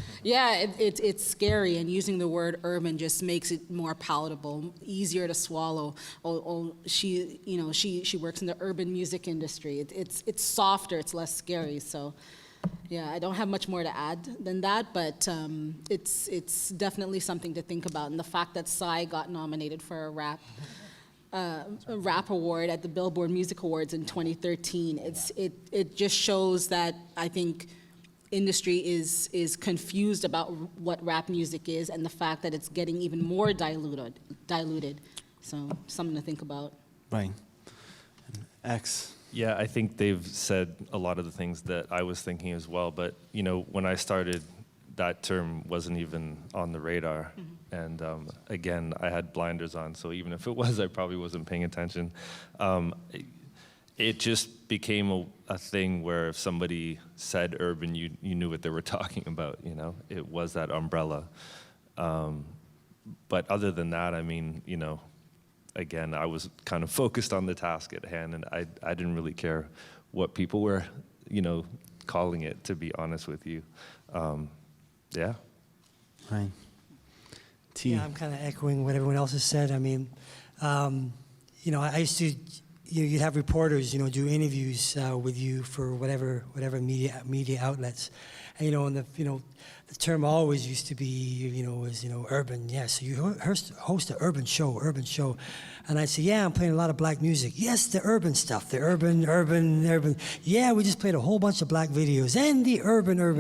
scary, and using the word urban just makes it more palatable, easier to swallow. She works in the urban music industry. It's softer. It's less scary. So. Yeah, I don't have much more to add than that, but it's definitely something to think about. And the fact that Psy got nominated for a rap award at the Billboard Music Awards in 2013, it just shows that I think industry is confused about what rap music is, and the fact that it's getting even more diluted. So something to think about. Right. X. Yeah, I think they've said a lot of the things that I was thinking as well. But, when I started, that term wasn't even on the radar. Mm-hmm. And again, I had blinders on. So even if it was, I probably wasn't paying attention. It just became a thing where if somebody said urban, you knew what they were talking about, It was that umbrella. But other than that, I mean, again, I was kind of focused on the task at hand, and I didn't really care what people were, calling it, to be honest with you. Yeah. Right. T. Yeah, I'm kind of echoing what everyone else has said. I mean, I used to, you'd have reporters, do interviews with you for whatever media outlets, and and the term always used to be, was urban. Yeah, so you host an urban show, and I'd say, yeah, I'm playing a lot of black music. Yes, the urban stuff, the urban. Yeah, we just played a whole bunch of black videos and the urban, and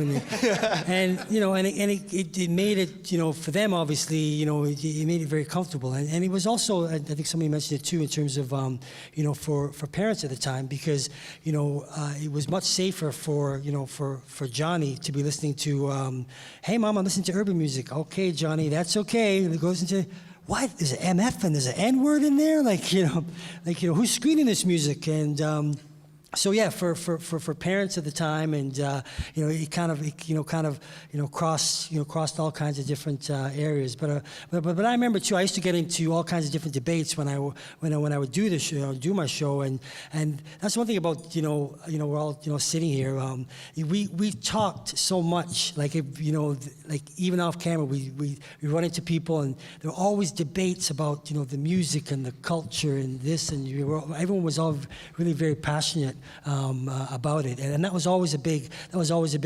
it made it, for them obviously, it made it very comfortable, and it was also, I think somebody mentioned it too, in terms of, for parents at the time, because it was much safer for Johnny to be listening to, hey mom, I'm listening to urban music. Okay, Johnny, that's okay. And it goes into, what? There's an MF and there's an N word in there? Who's screening this music? And so yeah, for parents at the time, and it crossed all kinds of different areas. But I remember too, I used to get into all kinds of different debates when I would do the show, do my show, and that's one thing about we're all sitting here. We talked so much, like even off camera, we run into people, and there were always debates about the music and the culture and this, and everyone was all really very passionate about it, and that was always a big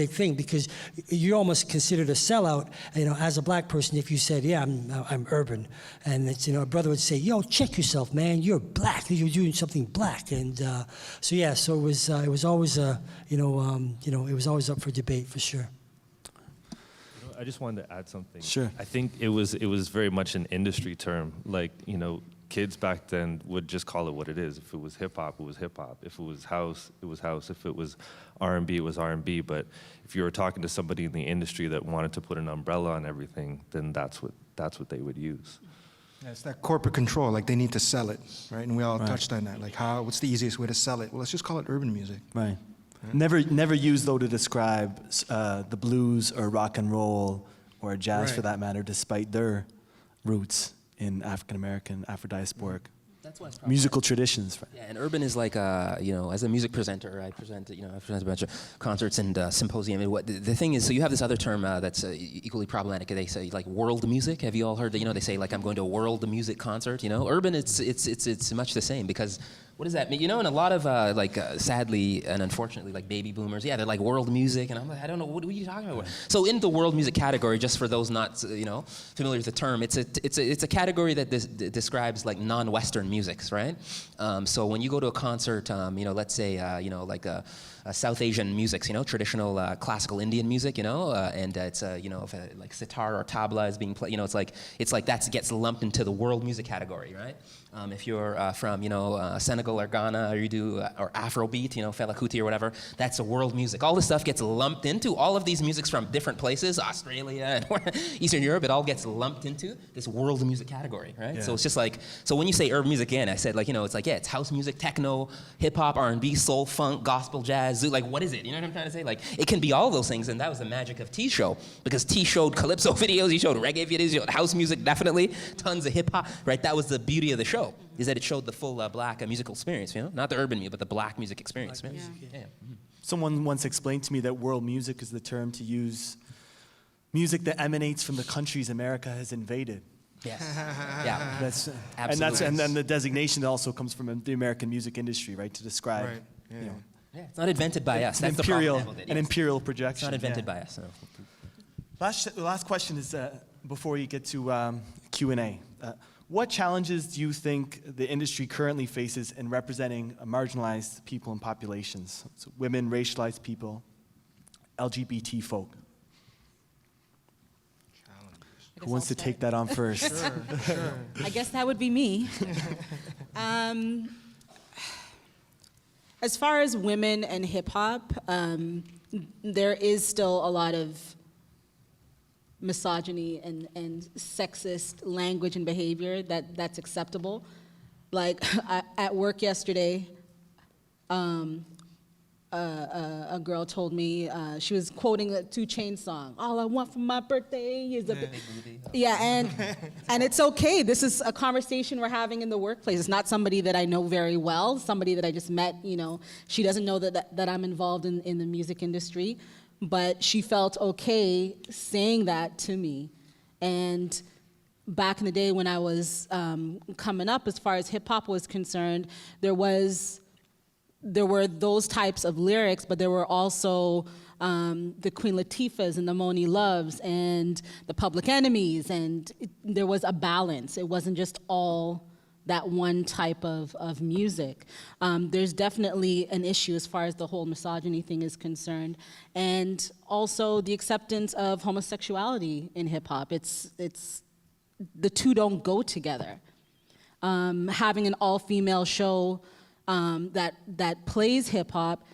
thing, because you're almost considered a sellout, as a black person, if you said, yeah, I'm urban, and it's a brother would say, yo, check yourself, man, you're black, you're doing something black, and so it was always it was always up for debate for sure. I just wanted to add something. Sure. I think it was very much an industry term, like kids back then would just call it what it is. If it was hip hop, it was hip hop. If it was house, it was house. If it was R&B, it was R&B. But if you were talking to somebody in the industry that wanted to put an umbrella on everything, then that's what they would use. Yeah, it's that corporate control, like they need to sell it, right? And we all touched on that, like what's the easiest way to sell it? Well, let's just call it urban music. Right. Never used, though, to describe the blues or rock and roll or jazz, for that matter, despite their roots in African American, Afro-diasporic That's why it's musical traditions. Yeah, and urban is like, as a music presenter, I present a bunch of concerts and symposium. And the thing is, so you have this other term that's equally problematic. They say like world music. Have you all heard that? They say like I'm going to a world music concert. Urban, it's much the same, because what does that mean? And a lot of sadly and unfortunately, like baby boomers, they're like world music, and I'm like, I don't know, what are you talking about? So in the world music category, just for those not familiar with the term, it's a category that describes like non-Western musics, right? So when you go to a concert, let's say South Asian music, traditional classical Indian music, and it's like sitar or tabla is being played, it's like that gets lumped into the world music category, right? If you're from Senegal or Ghana, or you do or Afrobeat, Fela Kuti or whatever, that's a world music. All this stuff gets lumped into all of these musics from different places, Australia and Eastern Europe. It all gets lumped into this world music category, right? Yeah. So it's just like, so when you say urban music, again, I said it's house music, techno, hip hop, R&B, soul, funk, gospel, jazz, zoo. Like, what is it? You know what I'm trying to say? Like, it can be all of those things, and that was the magic of T's show, because T showed calypso videos, he showed reggae videos, he showed house music, definitely, tons of hip hop, right? That was the beauty of the show, is that it showed the full black musical experience, not the urban music, but the black music experience. Black music, Yeah. Mm-hmm. Someone once explained to me that world music is the term to use music that emanates from the countries America has invaded. Yes. Yeah. That's Absolutely. and then the designation also comes from the American music industry, right? To describe, Right. Yeah. Yeah, it's not invented by us. That's an imperial projection. It's not invented by us. No. Last question is before you get to Q&A. What challenges do you think the industry currently faces in representing marginalized people and populations? So women, racialized people, LGBT folk. Who wants to take that on first? Sure. I guess that would be me. As far as women and hip hop, there is still a lot of misogyny and sexist language and behavior that's acceptable. Like at work yesterday, a girl told me, she was quoting a 2 Chainz song, "All I want for my birthday is a..." Yeah, and it's okay. This is a conversation we're having in the workplace. It's not somebody that I know very well, somebody that I just met, you know. She doesn't know that I'm involved in the music industry, but she felt okay saying that to me. And back in the day when I was coming up, as far as hip hop was concerned, there were those types of lyrics, but there were also the Queen Latifahs and the Moni Loves and the Public Enemies, and there was a balance. It wasn't just all that one type of music. There's definitely an issue as far as the whole misogyny thing is concerned, and also the acceptance of homosexuality in hip hop. It's the two don't go together. Having an all-female show that plays hip hop,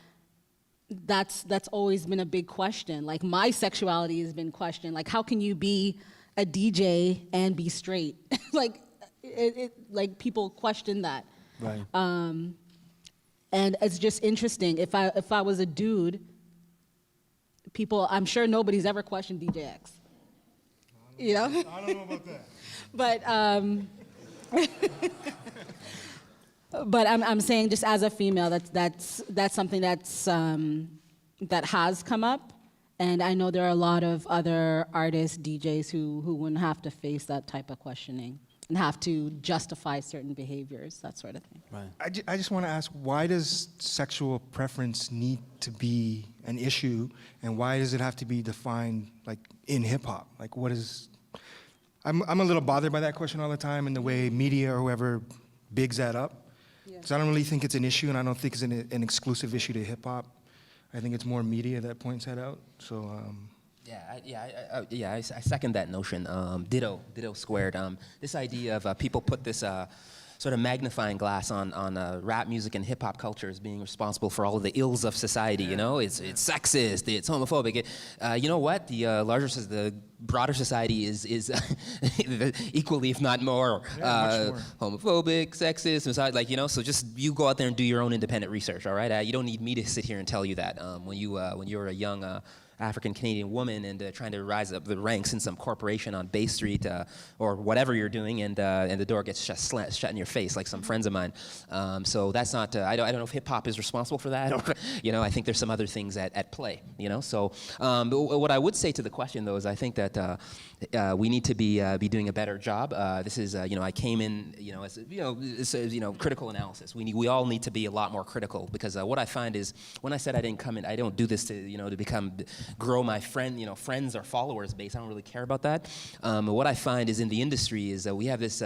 that's always been a big question. Like, my sexuality has been questioned. Like, how can you be a DJ and be straight? like people question that. Right. And it's just interesting. If I was a dude, I'm sure nobody's ever questioned DJ X. You know? I don't know about that. But but I'm saying, just as a female, that's something that has come up, and I know there are a lot of other artists, DJs who wouldn't have to face that type of questioning and have to justify certain behaviors, that sort of thing. Right. I just want to ask, why does sexual preference need to be an issue, and why does it have to be defined like in hip hop? Like, what is? I'm a little bothered by that question all the time, and the way media or whoever bigs that up. Because I don't really think it's an issue, and I don't think it's an exclusive issue to hip hop. I think it's more media that points that out. So. I second that notion. Ditto squared. This idea of people put this sort of magnifying glass on rap music and hip hop culture as being responsible for all of the ills of society. You know, it's sexist, it's homophobic. You know what? The broader society is equally, if not more, homophobic, sexist, misogynistic, like, you know. So just you go out there and do your own independent research. All right, you don't need me to sit here and tell you that. When you're a young African Canadian woman and trying to rise up the ranks in some corporation on Bay Street or whatever you're doing, and the door gets shut in your face, like some friends of mine. So that's not. I don't know if hip hop is responsible for that. Or, you know, I think there's some other things at play. You know, so what I would say to the question though is I think that we need to be doing a better job. This is you know, I came in, you know, as critical analysis. We all need to be a lot more critical, because what I find is, when I said I didn't come in, I don't do this to grow my friends or followers base. I don't really care about that. What I find is in the industry is we have this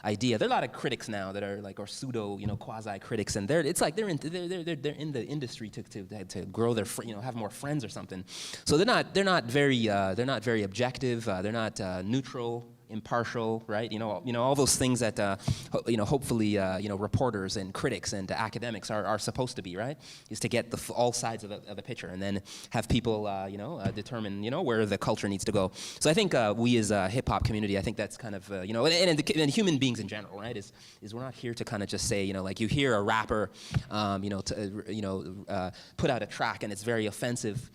idea. There are a lot of critics now that are like, or pseudo, quasi critics, and they're in the industry to grow their have more friends or something. So they're not very objective. They're not neutral, impartial, right? All those things that hopefully reporters and critics and academics are supposed to be, right? Is to get all sides of the picture, and then have people determine where the culture needs to go. So I think we as a hip hop community, I think that's kind of and human beings in general, right? Is we're not here to kind of just say like you hear a rapper put out a track and it's very offensive.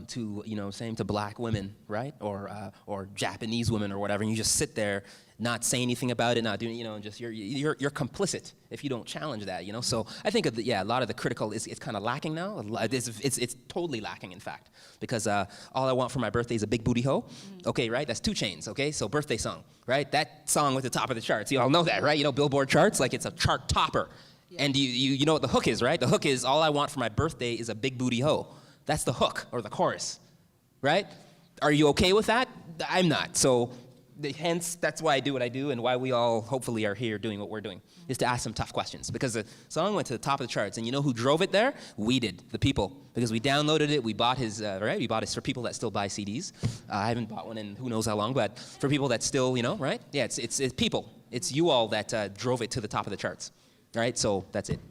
Saying to black women, right, or Japanese women or whatever, and you just sit there, not say anything about it, not doing, and just you're complicit if you don't challenge that, So I think a lot of the critical is kind of lacking now. It's totally lacking, in fact, because all I want for my birthday is a big booty hoe. Okay, right? That's 2 Chainz. Okay, so birthday song, right? That song with the top of the charts. You all know that, right? Billboard charts, like it's a chart topper. Yeah. And you know what the hook is, right? The hook is, all I want for my birthday is a big booty hoe. That's the hook, or the chorus, right? Are you okay with that? I'm not. So hence, that's why I do what I do, and why we all hopefully are here doing what we're doing, is to ask some tough questions. Because the song went to the top of the charts, and you know who drove it there? We did, the people. Because we downloaded it, we bought his, right? We bought it for people that still buy CDs. I haven't bought one in who knows how long, but for people that still, right? Yeah, it's people. It's you all that drove it to the top of the charts, right? So that's it.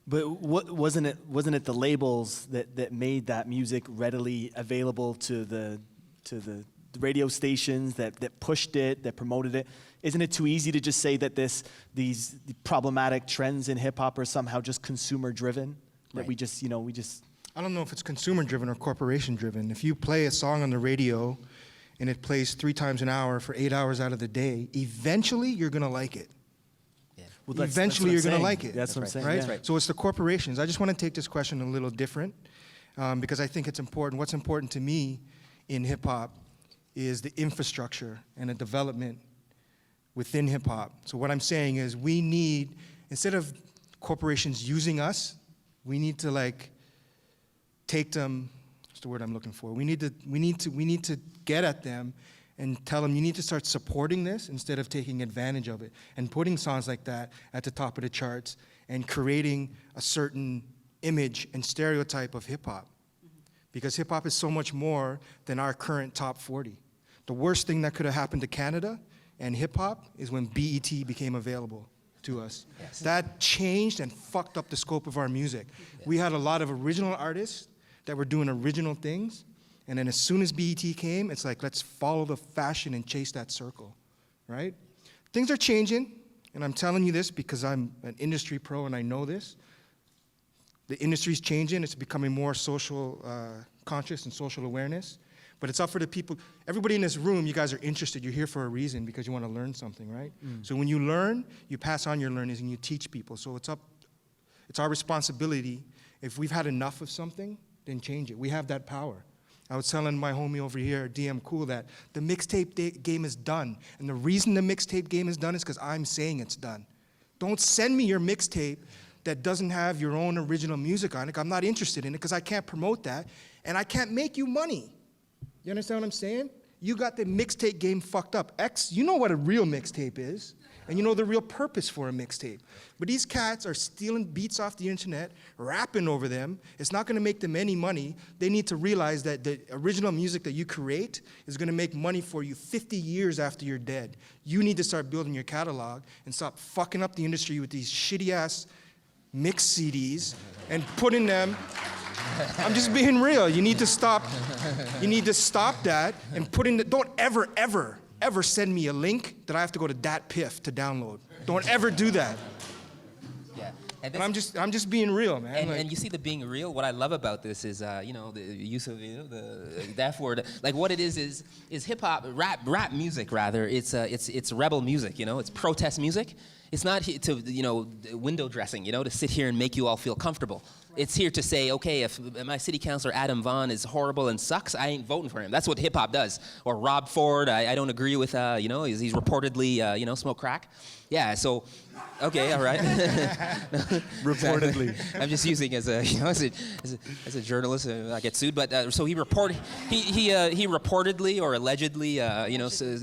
But wasn't it the labels that made that music readily available to the radio stations that pushed it, that promoted it? Isn't it too easy to just say that these problematic trends in hip hop are somehow just consumer driven? that Right. we just, you know, we just. I don't know if it's consumer-driven or corporation-driven. If you play a song on the radio and it plays 3 times an hour for 8 hours out of the day, eventually you're going to like it. Well, that's Eventually what you're I'm going to saying. like it. That's what I'm saying. Right? Yeah. right. So it's the corporations. I just want to take this question a little different because I think it's important. What's important to me in hip-hop is the infrastructure and the development within hip-hop. So what I'm saying is we need, instead of corporations using us, we need to like take them, what's the word I'm looking for? We need to get at them and tell them you need to start supporting this instead of taking advantage of it and putting songs like that at the top of the charts and creating a certain image and stereotype of hip-hop. Because hip-hop is so much more than our current top 40. The worst thing that could have happened to Canada and hip-hop is when BET became available to us. Yes. That changed and fucked up the scope of our music. We had a lot of original artists that were doing original things, and then as soon as BET came, it's like, let's follow the fashion and chase that circle, right? Things are changing, and I'm telling you this because I'm an industry pro and I know this. The industry's changing, it's becoming more social conscious and social awareness, but it's up for the people. Everybody in this room, you guys are interested, you're here for a reason because you want to learn something, right? So when you learn, you pass on your learnings and you teach people. So it's our responsibility. If we've had enough of something, then change it. We have that power. I was telling my homie over here, DM Cool, that the mixtape game is done. And the reason the mixtape game is done is because I'm saying it's done. Don't send me your mixtape that doesn't have your own original music on it. I'm not interested in it because I can't promote that and I can't make you money. You understand what I'm saying? You got the mixtape game fucked up. X, you know what a real mixtape is, and you know the real purpose for a mixtape. But these cats are stealing beats off the internet, rapping over them. It's not gonna make them any money. They need to realize that the original music that you create is gonna make money for you 50 years after you're dead. You need to start building your catalog and stop fucking up the industry with these shitty ass mix CDs and putting them, I'm just being real. You need to stop that and don't ever send me a link that I have to go to DatPiff to download. Don't ever do that. Yeah. And I'm just being real, man. And you see the being real. What I love about this is, the use of the F word. Like what it is hip hop, rap music rather. It's rebel music. It's protest music. It's not to window dressing. To sit here and make you all feel comfortable. It's here to say, okay, if my city councilor Adam Vaughn is horrible and sucks, I ain't voting for him. That's what hip hop does. Or Rob Ford, I don't agree with. He's reportedly smoke crack. Yeah. So. Okay, all right. Reportedly. I'm just using as a journalist, I get sued. But so he reportedly or allegedly,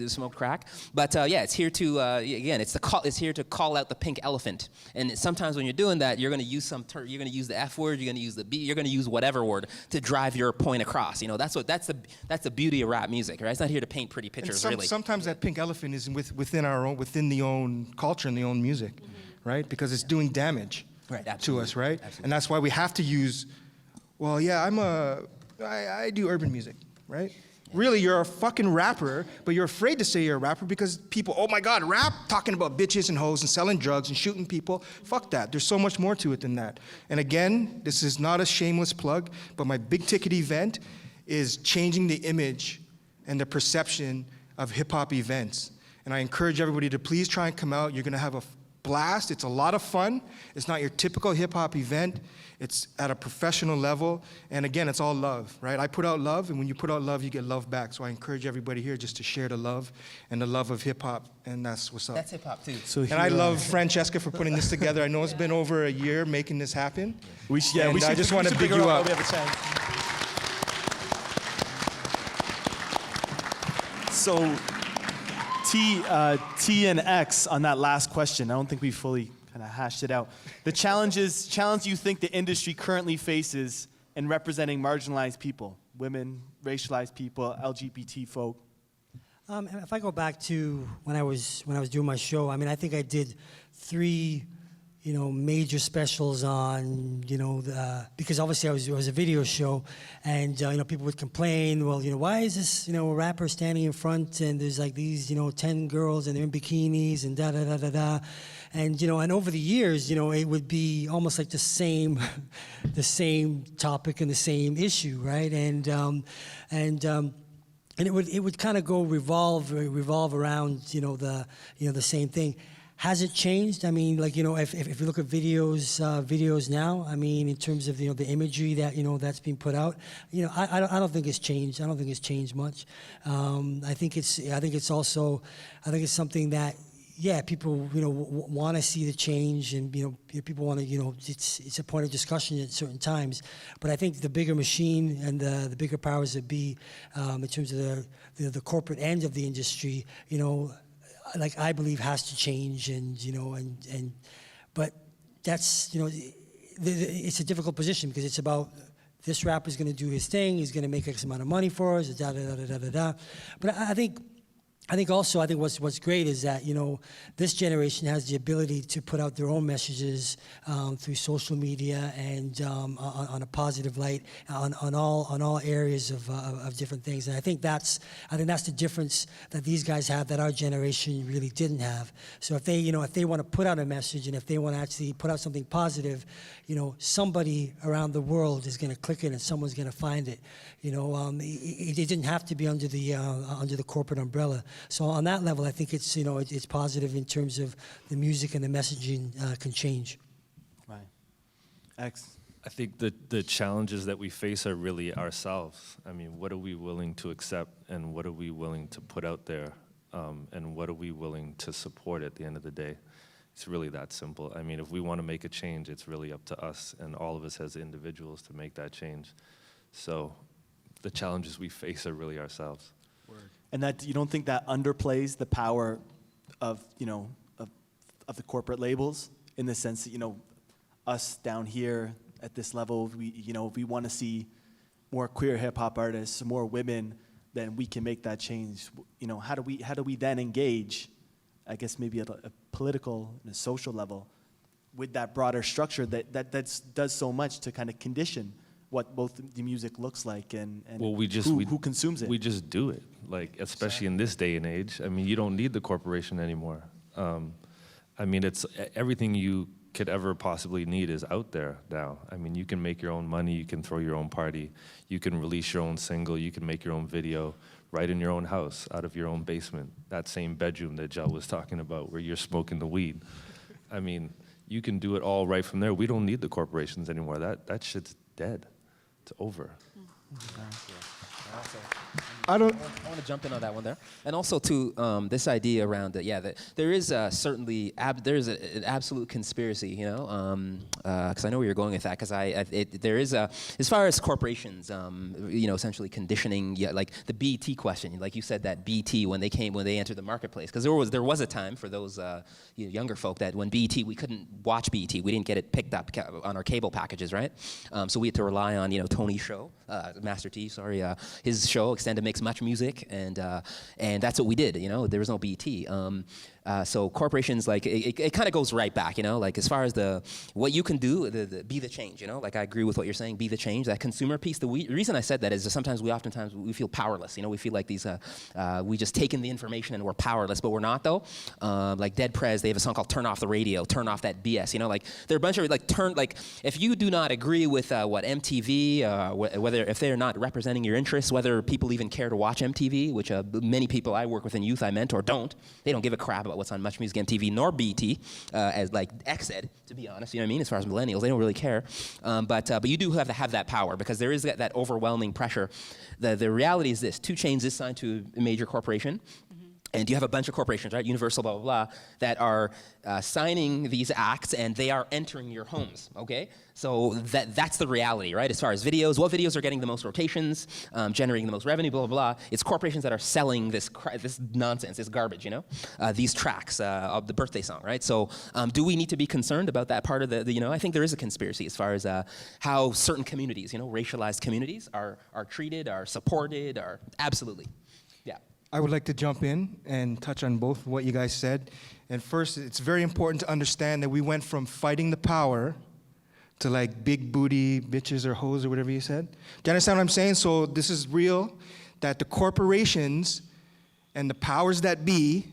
smoked crack. But it's here to it's here to call out the pink elephant. And sometimes when you're doing that, you're going to use you're going to use the F word, you're going to use the B, you're going to use whatever word to drive your point across. That's the beauty of rap music, right? It's not here to paint pretty pictures, really. Sometimes that pink elephant is within the own culture and the own music. Right? Because it's doing damage to us, right? Absolutely. And that's why we have to use, I do urban music, right? Yeah. Really, you're a fucking rapper, but you're afraid to say you're a rapper because people, oh my God, rap? Talking about bitches and hoes and selling drugs and shooting people. Fuck that. There's so much more to it than that. And again, this is not a shameless plug, but my big ticket event is changing the image and the perception of hip hop events. And I encourage everybody to please try and come out. You're gonna have a blast. It's a lot of fun. It's not your typical hip-hop event. It's at a professional level. And again, it's all love, right? I put out love, and when you put out love, you get love back. So I encourage everybody here just to share the love and the love of hip-hop, and that's what's up. That's hip-hop, too. And I love Francesca for putting this together. I know it's been over a year making this happen. I just want to big you up. So, T and X on that last question. I don't think we fully kind of hashed it out. The challenge you think the industry currently faces in representing marginalized people, women, racialized people, LGBT folk. If I go back to when I was doing my show, I think I did 3, major specials on, because obviously it was a video show, and people would complain, well, why is this, rapper standing in front and there's like these, 10 girls and they're in bikinis and da da da da da, And and over the years, it would be almost like the same, the same topic and the same issue, right? And it would kind of go revolve around the same thing. Has it changed? I mean, like if you look at videos now, I mean, in terms of the imagery that that's being put out, I don't think it's changed. I don't think it's changed much. I think it's something that people want to see the change, and people want to it's a point of discussion at certain times. But I think the bigger machine and the bigger powers that be, in terms of the corporate end of the industry, like I believe has to change, but that's it's a difficult position, because it's about this rapper's going to do his thing, he's going to make X amount of money for us, da da da da da da. But I think what's great is that this generation has the ability to put out their own messages through social media and on a positive light on all areas of different things. And I think that's the difference that these guys have that our generation really didn't have. So if they want to put out a message, and if they want to actually put out something positive, somebody around the world is going to click it and someone's going to find it. It didn't have to be under the corporate umbrella. So on that level, I think it's it's positive in terms of the music and the messaging can change. Right. X. I think the challenges that we face are really ourselves. I mean, what are we willing to accept, and what are we willing to put out there, and what are we willing to support at the end of the day? It's really that simple. I mean, if we want to make a change, it's really up to us and all of us as individuals to make that change. So the challenges we face are really ourselves. And that you don't think that underplays the power of of the corporate labels, in the sense that us down here at this level, we want to see more queer hip hop artists, more women, then we can make that change. How do we then engage, I guess maybe at a political and a social level, with that broader structure that does so much to kind of condition what both the music looks like and well, who consumes it. We just do it, like, especially in this day and age. I mean, you don't need the corporation anymore. I mean, it's everything you could ever possibly need is out there now. I mean, you can make your own money, you can throw your own party, you can release your own single, you can make your own video right in your own house, out of your own basement, that same bedroom that Jel was talking about where you're smoking the weed. I mean, you can do it all right from there. We don't need the corporations anymore. That shit's dead. It's over. I want to jump in on that one there, and also to this idea around that there is certainly there's an absolute conspiracy, because I know where you're going with that, because there is as far as corporations, essentially conditioning, like the BET question, like you said, that BET when they entered the marketplace, because there was a time for those younger folk that when BET, we couldn't watch BET, we didn't get it picked up on our cable packages, right? So we had to rely on Tony's show, Master T, his show Extended Mix Much Music, and that's what we did. There was no BET. So corporations, like, it kind of goes right back, like as far as what you can do, be the change, like I agree with what you're saying, be the change, that consumer piece. The reason I said that is that sometimes we feel powerless, we feel like we just take in the information and we're powerless, but we're not though. Like Dead Prez, they have a song called Turn Off the Radio, Turn Off That BS, like there are a bunch of if you do not agree with what MTV, whether if they're not representing your interests, whether people even care to watch MTV, which many people I work with in youth I mentor they don't give a crap about what's on Much Music MTV nor BT, as like X said, to be honest, as far as millennials, they don't really care. But you do have to have that power, because there is that overwhelming pressure. The reality is this: 2 Chainz is signed to a major corporation. And you have a bunch of corporations, right, Universal, blah, blah, blah, that are signing these acts, and they are entering your homes, okay? So that's the reality, right? As far as videos, what videos are getting the most rotations, generating the most revenue, blah, blah, blah. It's corporations that are selling this nonsense, this garbage, these tracks of the birthday song, right? So do we need to be concerned about that part of the I think there is a conspiracy as far as how certain communities, racialized communities are treated, are supported, are absolutely. Yeah. I would like to jump in and touch on both what you guys said. And first, it's very important to understand that we went from fighting the power to like big booty bitches or hoes or whatever you said. Do you understand what I'm saying? So this is real, that the corporations and the powers that be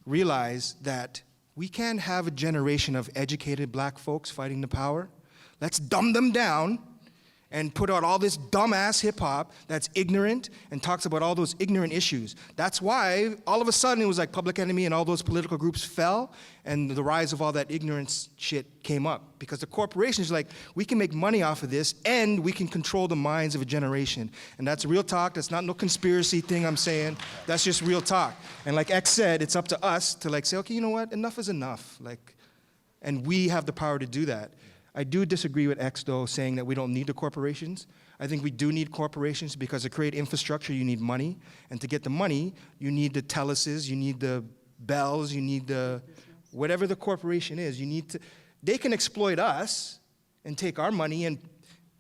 realize that We can't have a generation of educated black folks fighting the power. Let's dumb them down and put out all this dumbass hip-hop that's ignorant and talks about all those ignorant issues. That's why all of a sudden it was like Public Enemy and all those political groups fell, and the rise of all that ignorance shit came up. Because the corporations are like, we can make money off of this, and we can control the minds of a generation. And that's real talk. That's not no conspiracy thing I'm saying. That's just real talk. And like X said, it's up to us to like say, okay, you know what? Enough is enough. Like, and we have the power to do that. I do disagree with X, though, saying that we don't need the corporations. I think we do need corporations because to create infrastructure, you need money. And to get the money, you need the teleses, you need the bells, you need the, whatever the corporation is, you need to, they can exploit us and take our money and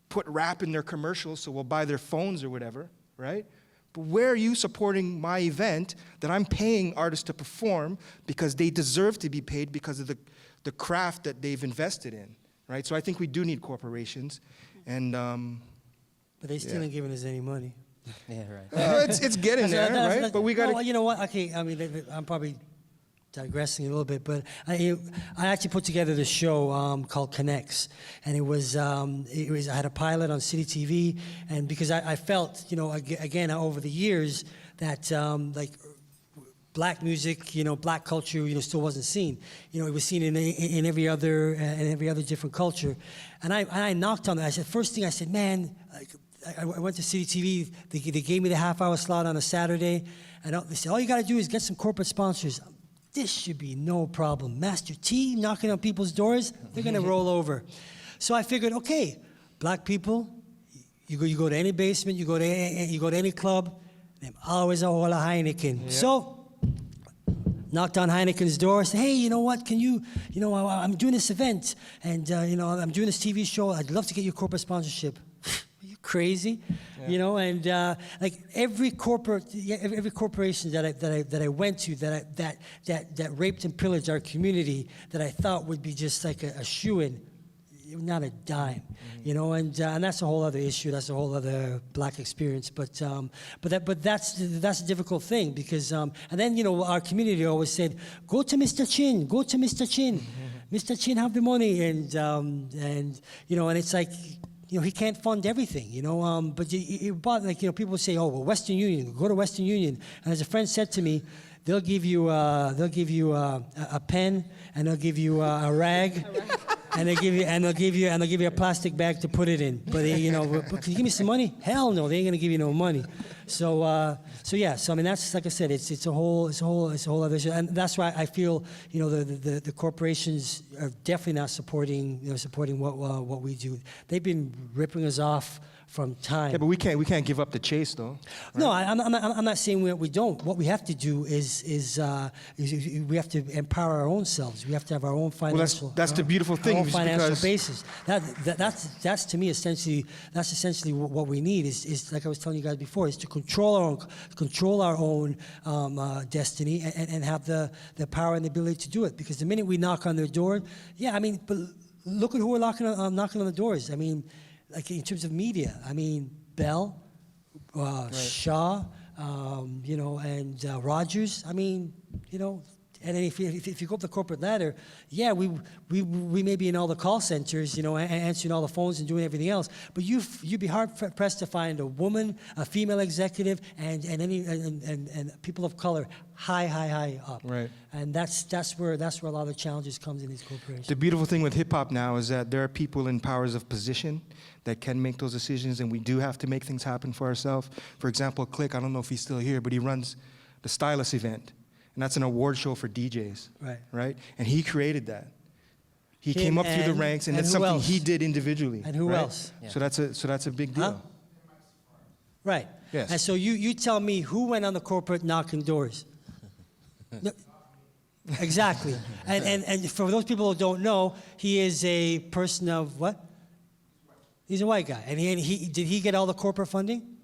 put rap in their commercials so we'll buy their phones or whatever, right? But where are you supporting my event that I'm paying artists to perform because they deserve to be paid because of the craft that they've invested in? Right, so I think we do need corporations, and But they still ain't giving us any money. Yeah, right. it's getting there, right? But we got Well, you know what? Okay, I mean, I'm probably digressing a little bit, but I actually put together this show called Connects, and it was I had a pilot on City TV, and because I felt, you know, again over the years that like black music, you know, black culture, you know, still wasn't seen. You know, it was seen in every other different culture, and I knocked on it. I said, first thing I said, man, I went to City TV. They gave me the half-hour slot on a Saturday, and they said, all you got to do is get some corporate sponsors. This should be no problem. Master T knocking on people's doors, they're gonna roll over. So I figured, okay, black people, you go to any basement, you go to any club, there's always a whole of Heineken. Yep. So knocked on Heineken's door, said, hey, you know what, can you know, I'm doing this event, and you know, I'm doing this TV show, I'd love to get your corporate sponsorship. Are you crazy? Yeah. You know, and like every corporation that I went to that raped and pillaged our community that I thought would be just like a shoo-in, not a dime, you know, and that's a whole other issue. That's a whole other black experience. But that's a difficult thing because and then, you know, our community always said, go to Mr. Chin, go to Mr. Chin, Mr. Chin have the money, and you know, and it's like, you know, he can't fund everything, you know. But like, you know, people say, oh, well, Western Union, go to Western Union, and as a friend said to me, they'll give you a pen, and they'll give you a rag. And they'll give you a plastic bag to put it in. But you know, but can you give me some money? Hell no, they ain't gonna give you no money. So yeah. So I mean, that's like I said, it's a whole other issue, and that's why I feel, you know, the corporations are definitely not supporting what we do. They've been ripping us off from time. Yeah, but we can't give up the chase, though. Right? No, I'm not saying we don't. What we have to do is we have to empower our own selves. We have to have our own financial. Well, that's the beautiful thing. Our own financial basis. That's to me essentially what we need is like I was telling you guys before, is to control our own destiny and have the power and the ability to do it. Because the minute we knock on their door, yeah, I mean, but look at who we're knocking on the doors. I mean, like in terms of media, I mean, Bell, right. Shaw, you know, and Rogers. I mean, you know, and then if you go up the corporate ladder, yeah, we may be in all the call centers, you know, answering all the phones and doing everything else. But you'd be hard pressed to find a woman, a female executive, and people of color high up. Right. And that's where a lot of the challenges comes in these corporations. The beautiful thing with hip hop now is that there are people in powers of position that can make those decisions, and we do have to make things happen for ourselves. For example, Click, I don't know if he's still here, but he runs the Stylus event. And that's an award show for DJs, right? And he created that. He came up through the ranks, and that's something else? He did individually. And who else? Yeah. So that's a big deal. Huh? Right. Yes. And so you tell me who went on the corporate knocking doors? No, exactly. And for those people who don't know, he is a person of what? He's a white guy. And did he get all the corporate funding?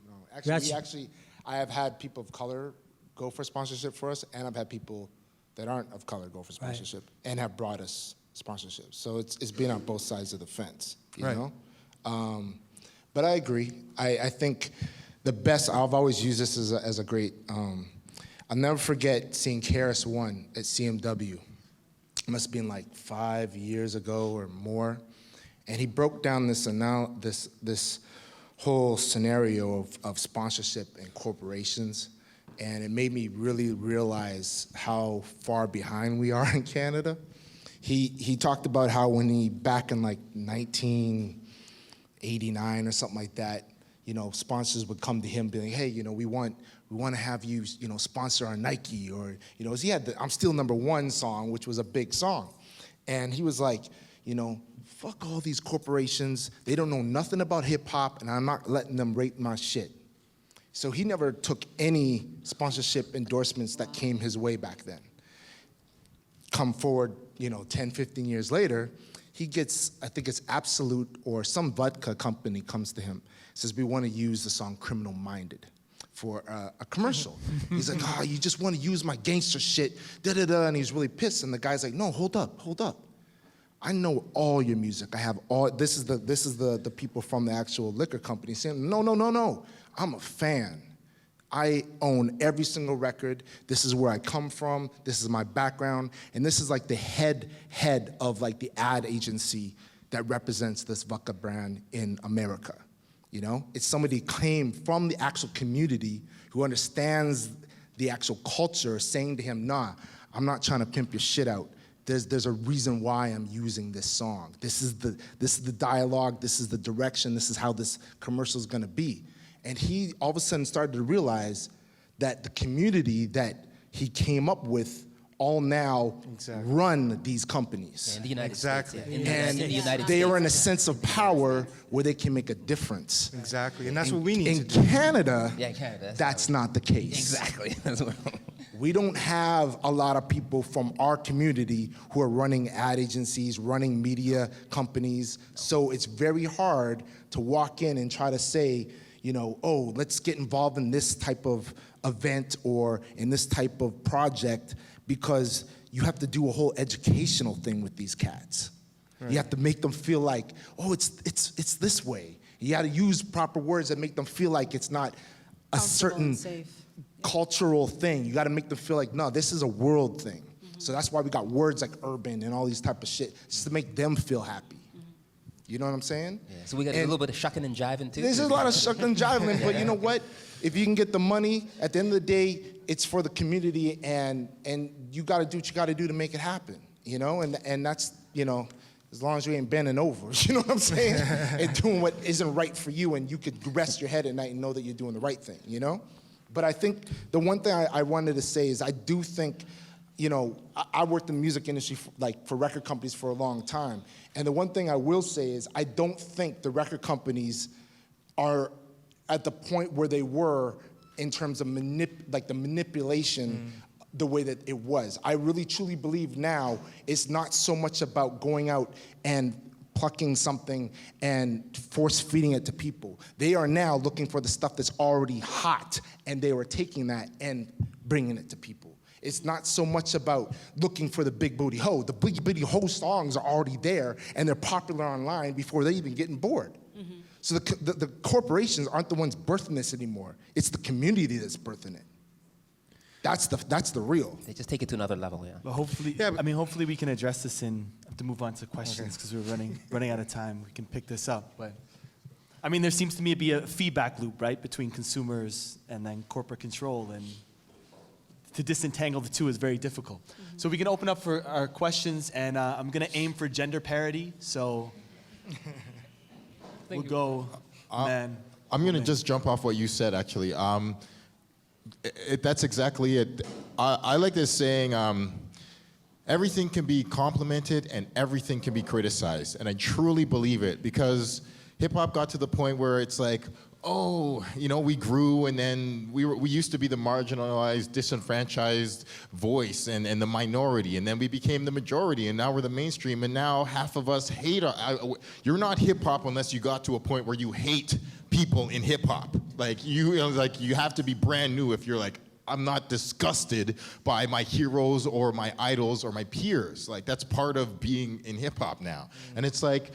No, we actually I have had people of color go for sponsorship for us, and I've had people that aren't of color go for sponsorship and have brought us sponsorships. So it's been on both sides of the fence, you know? But I agree. I think the best, I've always used this as a great I'll never forget seeing KRS One at CMW. It must have been like 5 years ago or more. And he broke down this whole scenario of sponsorship and corporations. And it made me really realize how far behind we are in Canada. He talked about how when back in like 1989 or something like that, sponsors would come to him being, hey, we want to have you, sponsor our Nike, or, he had the I'm Still Number One song, which was a big song. And he was like, fuck all these corporations. They don't know nothing about hip hop, and I'm not letting them rate my shit. So he never took any sponsorship endorsements that came his way back then. Come forward, 10, 15 years later, he gets, I think it's Absolute or some vodka company comes to him, says, we want to use the song Criminal Minded for a commercial. He's like, oh, you just want to use my gangster shit, da-da-da, and he's really pissed. And the guy's like, no, hold up. I know all your music. I have all, this is the people from the actual liquor company saying, no, I'm a fan. I own every single record. This is where I come from. This is my background. And this is like the head of like the ad agency that represents this vodka brand in America. It's somebody came from the actual community who understands the actual culture, saying to him, nah, I'm not trying to pimp your shit out. There's a reason why I'm using this song. This is the dialogue, this is the direction, this is how this commercial is gonna be. And he all of a sudden started to realize that the community that he came up with all now run these companies. In the United States, States. yeah. And they are in a sense of power where they can make a difference. Exactly, and that's what we need in to do. Canada, Canada, that's not the case. Exactly. We don't have a lot of people from our community who are running ad agencies, running media companies. So it's very hard to walk in and try to say, oh, let's get involved in this type of event or in this type of project, because you have to do a whole educational thing with these cats. Right. You have to make them feel like, oh, it's this way. You got to use proper words that make them feel like it's not a certain cultural thing. You got to make them feel like, no, this is a world thing. Mm-hmm. So that's why we got words like urban and all these type of shit, just to make them feel happy. Mm-hmm. You know what I'm saying? Yeah. So we got a little bit of shucking and jiving too. There's a lot of shucking and jiving, but you know what? If you can get the money, at the end of the day, it's for the community, and you got to do what you got to do to make it happen. And that's, as long as you ain't bending over, you know what I'm saying? And doing what isn't right for you, and you could rest your head at night and know that you're doing the right thing, But I think the one thing I wanted to say is I do think, I worked in the music industry for record companies for a long time. And the one thing I will say is I don't think the record companies are at the point where they were in terms of the manipulation the way that it was. I really truly believe now it's not so much about going out and plucking something and force feeding it to people. They are now looking for the stuff that's already hot, and they are taking that and bringing it to people. It's not so much about looking for the big booty hoe. The big booty hoe songs are already there, and they're popular online before they even get board. Mm-hmm. So the corporations aren't the ones birthing this anymore. It's the community that's birthing it. That's the real. They just take it to another level, yeah. But hopefully, hopefully we can address this I have to move on to questions because we're running out of time. We can pick this up, but there seems to me to be a feedback loop, right, between consumers and then corporate control, and to disentangle the two is very difficult. Mm-hmm. So we can open up for our questions, and I'm going to aim for gender parity. So we'll go, man. I'm going to just jump off what you said, actually. That's exactly it. I like this saying, everything can be complimented and everything can be criticized. And I truly believe it, because hip-hop got to the point where it's like, oh, we grew, and then we used to be the marginalized, disenfranchised voice and the minority, and then we became the majority, and now we're the mainstream, and now half of us hate. You're not hip-hop unless you got to a point where you hate people in hip-hop. You have to be brand new if you're like, I'm not disgusted by my heroes or my idols or my peers. That's part of being in hip-hop now. And it's like,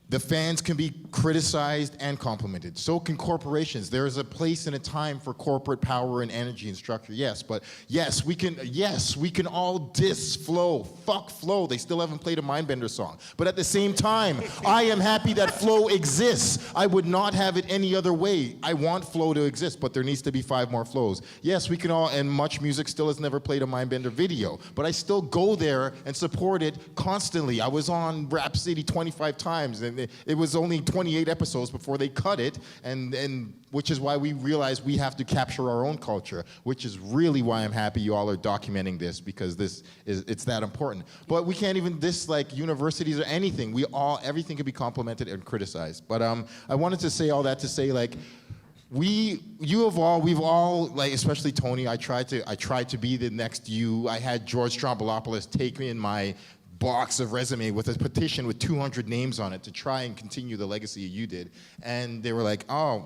The fans can be criticized and complimented. So can corporations. There is a place and a time for corporate power and energy and structure. Yes, but yes, we can all diss Flow. Fuck Flow. They still haven't played a Mindbender song. But at the same time, I am happy that Flow exists. I would not have it any other way. I want Flow to exist, but there needs to be 5 more Flows. Yes, we can all, and Much Music still has never played a Mindbender video, but I still go there and support it constantly. I was on Rap City 25 times, and it was only 28 episodes before they cut it, and which is why we realized we have to capture our own culture, which is really why I'm happy you all are documenting this, because it's that important. But we can't even diss like universities or anything. Everything can be complimented and criticized. But I wanted to say all that to say, like, we've all, like, especially Tony, I tried to be the next you. I had George Strombolopoulos take me in my box of resume with a petition with 200 names on it to try and continue the legacy you did. And they were like, oh,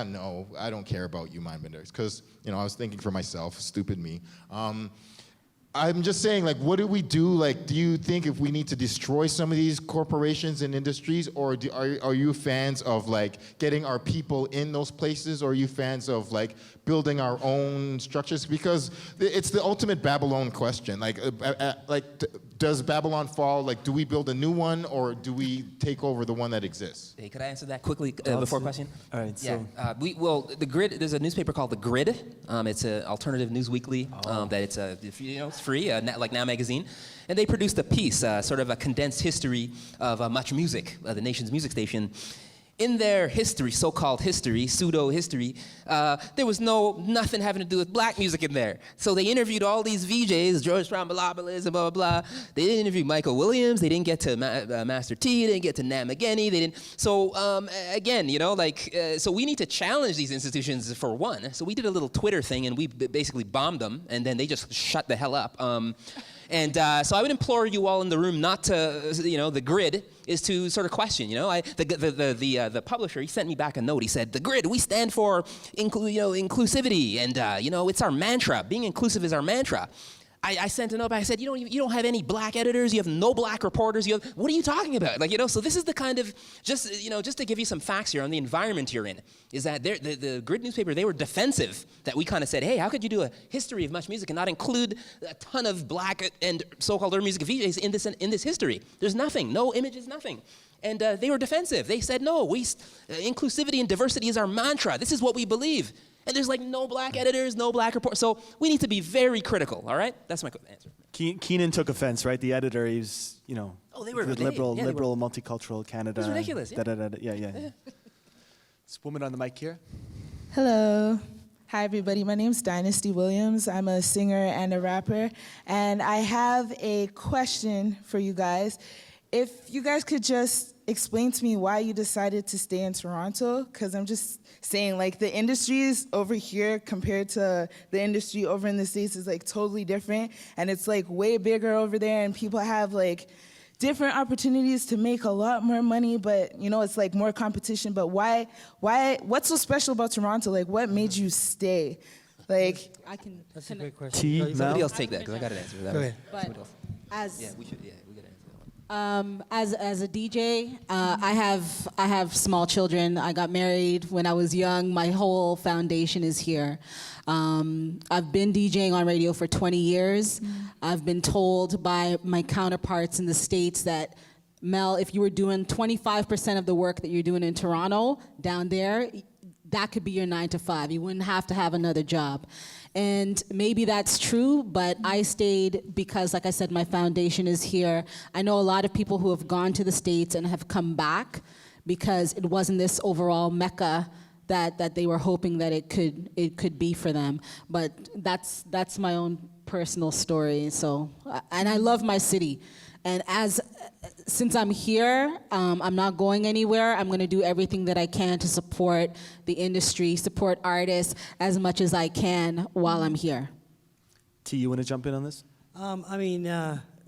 no, I don't care about you, Mindbenders. Because, I was thinking for myself, stupid me. I'm just saying, like, what do we do? Like, do you think if we need to destroy some of these corporations and industries, or are you fans of, like, getting our people in those places, or are you fans of, like, building our own structures? Because it's the ultimate Babylon question. Like, does Babylon fall? Like, do we build a new one, or do we take over the one that exists? Hey, could I answer that quickly before question? All right. Yeah. So The Grid. There's a newspaper called The Grid. It's an alternative news weekly. It's free, like Now Magazine, and they produced a piece, sort of a condensed history of Much Music, the nation's music station. In their history, so-called history, pseudo-history, there was nothing having to do with black music in there. So they interviewed all these VJs, George Strombolopoulos, and blah, blah, blah. They didn't interview Michael Williams. They didn't get to Master T. They didn't get to Nat McGinney. They didn't. So again, so we need to challenge these institutions for one. So we did a little Twitter thing, and we basically bombed them, and then they just shut the hell up. So I would implore you all in the room not to, The Grid is to sort of question, the publisher, he sent me back a note. He said, The Grid, we stand for inclusivity, and it's our mantra. Being inclusive is our mantra. I sent a note back. I said, you don't have any black editors. You have no black reporters. What are you talking about? So this is the kind of, just to give you some facts here on the environment you're in, is that the Grid newspaper, they were defensive that we kind of said, hey, how could you do a history of Much Music and not include a ton of black and so-called urban music VJs in this history? There's nothing, no images, nothing. And they were defensive. They said, no, inclusivity and diversity is our mantra. This is what we believe. And there's like no black editors, no black reporters. So we need to be very critical, all right? That's my answer. Keenan took offense, right? The editor, he's, they were liberal, multicultural Canada. It was ridiculous, yeah. Yeah. This woman on the mic here. Hello. Hi, everybody. My name's Dynasty Williams. I'm a singer and a rapper. And I have a question for you guys. If you guys could just explain to me why you decided to stay in Toronto, because I'm just saying, like, the industries over here compared to the industry over in the States is, like, totally different, and it's, like, way bigger over there, and people have, like, different opportunities to make a lot more money, but, it's, like, more competition. But why, what's so special about Toronto? Like, what made you stay? Like, That's a great question. Somebody else take that, because I got an answer for that. Go ahead. Somebody else. We got to answer that one. As a DJ, I have small children. I got married when I was young. My whole foundation is here. I've been DJing on radio for 20 years. I've been told by my counterparts in the States that, Mel, if you were doing 25% of the work that you're doing in Toronto, down there, that could be your 9 to 5. You wouldn't have to have another job. And maybe that's true, but I stayed because, like I said, my foundation is here. I know a lot of people who have gone to the States and have come back because it wasn't this overall mecca that they were hoping that it could be for them. But that's my own personal story. So, and I love my city. And since I'm here, I'm not going anywhere. I'm going to do everything that I can to support the industry, support artists as much as I can while I'm here. T, you want to jump in on this?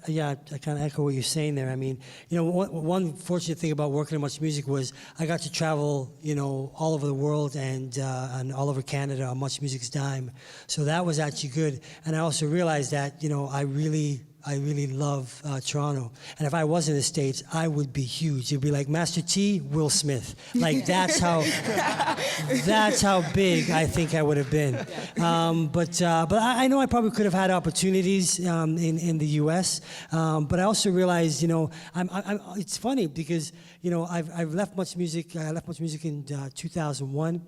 Yeah, I kind of echo what you're saying there. I mean, one fortunate thing about working in Much Music was I got to travel, all over the world and all over Canada on Much Music's dime. So that was actually good. And I also realized that, I really really love Toronto. And if I was in the States, I would be huge. It'd be like Master T, Will Smith. Like that's how big I think I would have been. But I know I probably could have had opportunities in the U.S. But I also realized, it's funny because I've left much music. I left much music in 2001.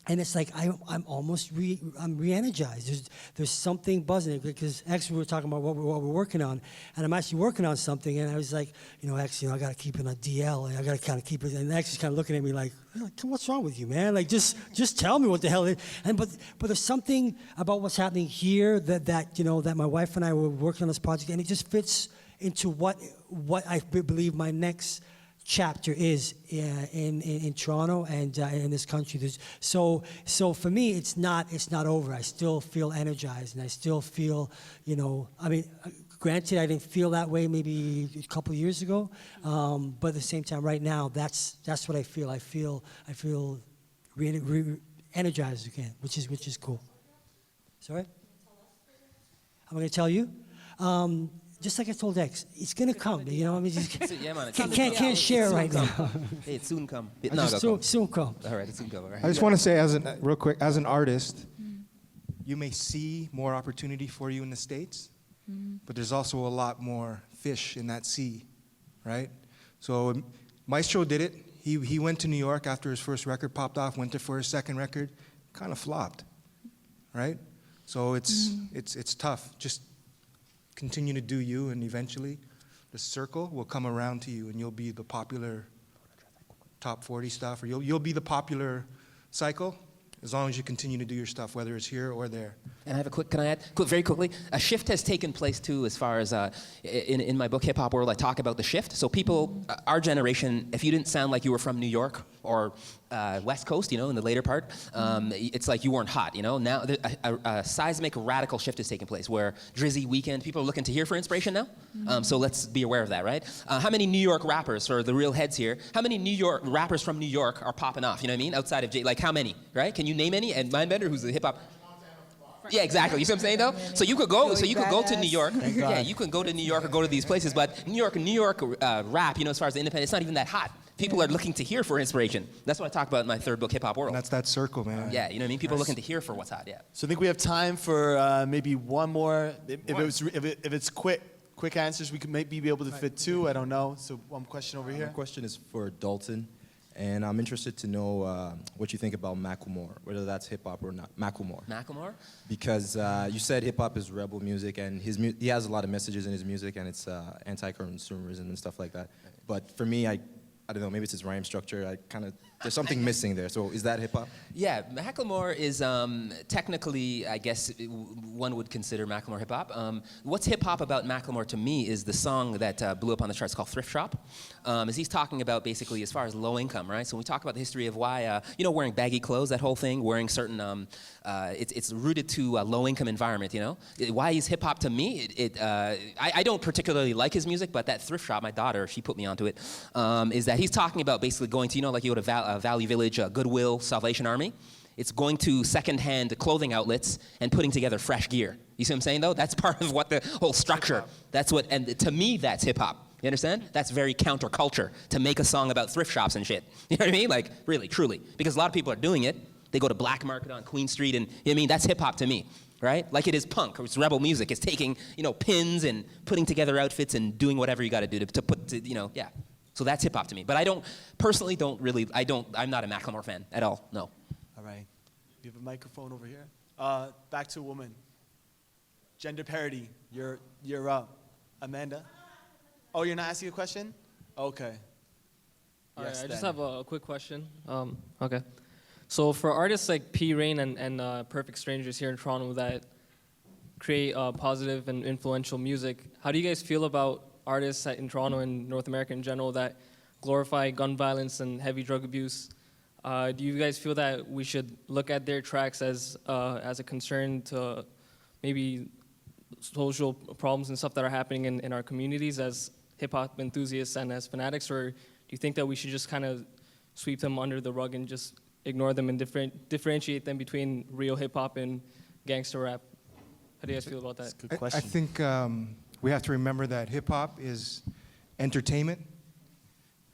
And it's like I'm almost re-energized. There's something buzzing because actually we were talking about what we're working on, and I'm actually working on something. And I was like, I got to keep it on DL, and I got to kind of keep it. And X is kind of looking at me like, what's wrong with you, man? Like just tell me what the hell it is. And but there's something about what's happening here that my wife and I were working on this project, and it just fits into what I believe my next chapter is in Toronto and in this country. So for me, it's not over. I still feel energized, and I still feel, granted, I didn't feel that way maybe a couple of years ago, but at the same time, right now, that's what I feel. I feel energized again, which is cool. Sorry? I'm going to tell you. Just like I told X, it's gonna come. Can't share it right now. Hey, it soon come. Soon come. All right, it soon come. All right. I just want to say, real quick, as an artist, you may see more opportunity for you in the States, but there's also a lot more fish in that sea, right? So Maestro did it. He went to New York after his first record popped off, went there for his second record, kind of flopped, right? So it's tough. Just continue to do you, and eventually the circle will come around to you, and you'll be the popular top 40 stuff, or you'll be the popular cycle as long as you continue to do your stuff, whether it's here or there. And I have can I add, very quickly, a shift has taken place too as far as, in my book, Hip Hop World, I talk about the shift. So people, our generation, if you didn't sound like you were from New York or West Coast, in the later part, it's like you weren't hot, Now a seismic radical shift has taken place where Drizzy, Weeknd, people are looking to hear for inspiration now. So let's be aware of that, right? How many New York rappers, or the real heads here, how many New York rappers from New York are popping off, you know what I mean? Outside of like how many, right? Can you name any? And Mindbender, who's a hip hop. Yeah, exactly. You see what I'm saying, though? So you could go to New York. Yeah, you can go to New York or go to these places, but New York rap, as far as the independent, it's not even that hot. People are looking to hear for inspiration. That's what I talk about in my third book, Hip Hop World. And that's that circle, man. Yeah, you know what I mean? People are looking to hear for what's hot. Yeah. So I think we have time for maybe one more. If it's quick answers, we could maybe be able to fit two. I don't know. So one question over here. My question is for Dalton. And I'm interested to know what you think about Macklemore, whether that's hip-hop or not. Macklemore? Because you said hip-hop is rebel music, and he has a lot of messages in his music, and it's anti-consumerism and stuff like that. But for me, I don't know, maybe it's his rhyme structure. There's something missing there. So is that hip-hop? Yeah, Macklemore is technically, I guess, one would consider Macklemore hip-hop. What's hip-hop about Macklemore to me is the song that blew up on the charts called Thrift Shop. As he's talking about basically as far as low income, right? So when we talk about the history of why, wearing baggy clothes, that whole thing, wearing certain, it's rooted to a low-income environment, Why he's hip-hop to me, I don't particularly like his music, but that Thrift Shop, my daughter, she put me onto it, is that he's talking about basically going to, like you go to Value Village, Goodwill, Salvation Army. It's going to secondhand clothing outlets and putting together fresh gear. You see what I'm saying, though? That's part of what the whole structure. And to me, that's hip-hop. You understand? That's very counterculture to make a song about thrift shops and shit. You know what I mean? Like, really, truly. Because a lot of people are doing it. They go to Black Market on Queen Street, and you know what I mean? That's hip-hop to me, right? Like it is punk, or it's rebel music. It's taking, pins and putting together outfits and doing whatever you got to do to put, yeah. So that's hip-hop to me. But I'm not a Macklemore fan at all, no. All right. You have a microphone over here. Back to a woman. Gender parity. You're up. Amanda? Oh, you're not asking a question? Okay. All yes, right, I just then. have a quick question. Okay. So for artists like P. Rain and Perfect Strangers here in Toronto that create positive and influential music, how do you guys feel about artists in Toronto and North America in general that glorify gun violence and heavy drug abuse? Do you guys feel that we should look at their tracks as a concern to maybe social problems and stuff that are happening in our communities as hip-hop enthusiasts and as fanatics, or do you think that we should just kind of sweep them under the rug and just ignore them and differentiate them between real hip-hop and gangster rap? How do you guys feel about that? That's a good question. I think we have to remember that hip hop is entertainment,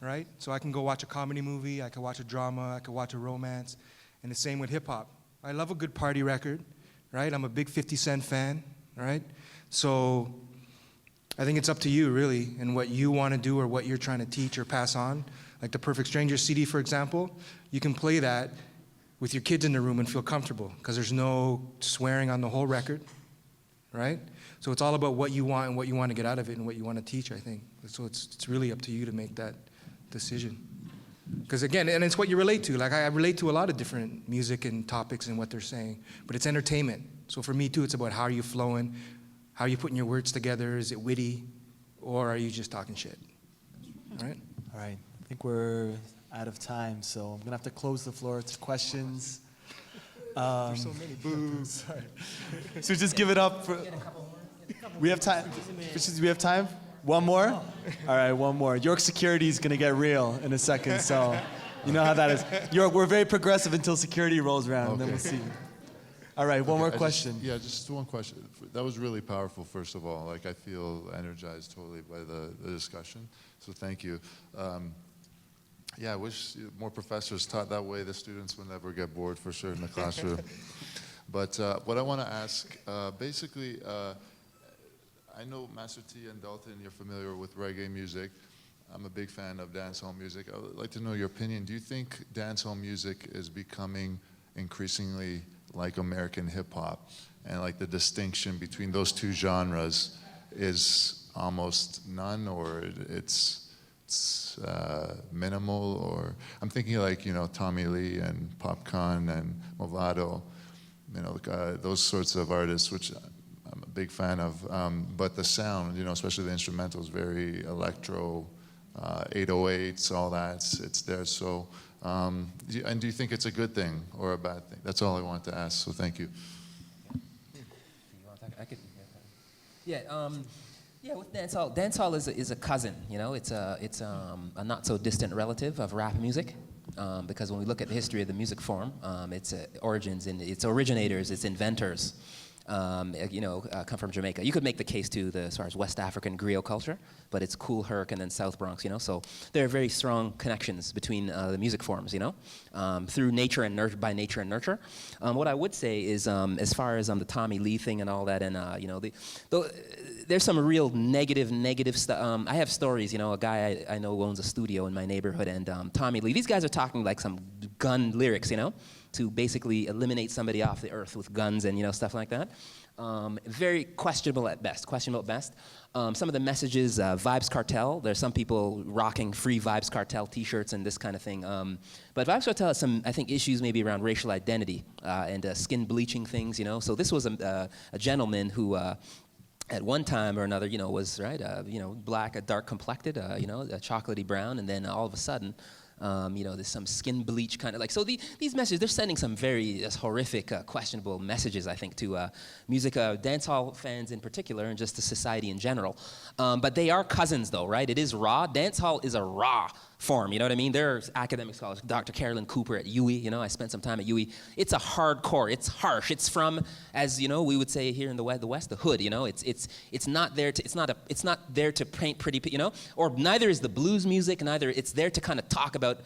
right? So I can go watch a comedy movie, I can watch a drama, I can watch a romance, and the same with hip hop. I love a good party record, right? I'm a big 50 Cent fan, right? So I think it's up to you, really, and what you want to do or what you're trying to teach or pass on. Like the Perfect Stranger CD, for example, you can play that with your kids in the room and feel comfortable because there's no swearing on the whole record, right? So it's all about what you want and what you want to get out of it and what you want to teach, I think. So it's really up to you to make that decision. Because again, and it's what you relate to. Like I relate to a lot of different music and topics and what they're saying, but it's entertainment. So for me too, it's about how are you flowing, how are you putting your words together, is it witty, or are you just talking shit, all right? All right, I think we're out of time, so I'm gonna have to close the floor to questions. There's so many boos. Sorry. So just give it up for, we have time, we have time? One more? All right, one more. York security is gonna get real in a second, so you know how that is. York, we're very progressive until security rolls around, and then we'll see. All right, one more question. Just one question. That was really powerful, first of all. Like, I feel energized totally by the discussion, so thank you. I wish more professors taught that way. The students would never get bored, for sure, in the classroom. But what I want to ask, basically, I know Master T and Dalton, you're familiar with reggae music. I'm a big fan of dancehall music. I would like to know your opinion. Do you think dancehall music is becoming increasingly like American hip hop, and like the distinction between those two genres is almost none, or it's minimal? Or I'm thinking like, you know, Tommy Lee and Popcorn and Movado, you know, those sorts of artists, which I'm a big fan of. But the sound, you know, especially the instrumentals, very electro, 808s, all that, it's there. So, do you think it's a good thing or a bad thing? That's all I wanted to ask, so thank you. With dancehall is a cousin, you know. It's a not so distant relative of rap music, because when we look at the history of the music form, its origins and its originators, its inventors, come from Jamaica. You could make the case to as far as West African griot culture, but it's Cool Herc and then South Bronx, you know. So there are very strong connections between the music forms, you know, through nature and nurture, by nature and nurture. What I would say is, as far as the Tommy Lee thing and all that, and there's some real negative stuff. I have stories, you know. A guy I know owns a studio in my neighborhood, and Tommy Lee. These guys are talking like some gun lyrics, you know, to basically eliminate somebody off the earth with guns and, you know, stuff like that. Very questionable at best. Some of the messages, Vibes Cartel, there's some people rocking free Vibes Cartel t-shirts and this kind of thing. But Vibes Cartel has some, I think, issues maybe around racial identity and skin bleaching things, you know. So this was a gentleman who at one time or another, you know, was, black, dark complected, chocolatey brown, and then all of a sudden, there's some skin bleach kind of like, so these messages, they're sending some very horrific, questionable messages, I think, to music, dancehall fans in particular, and just to society in general. But they are cousins though, right? It is raw. Dancehall is a raw form, you know what I mean? There's academic scholars, Dr. Carolyn Cooper at UE, you know, I spent some time at UE. It's a hardcore, it's harsh. It's from, as you know, we would say here in the West, the hood, you know? It's not there to, it's not there to paint pretty, you know? Or neither is the blues music, neither, it's there to kind of talk about,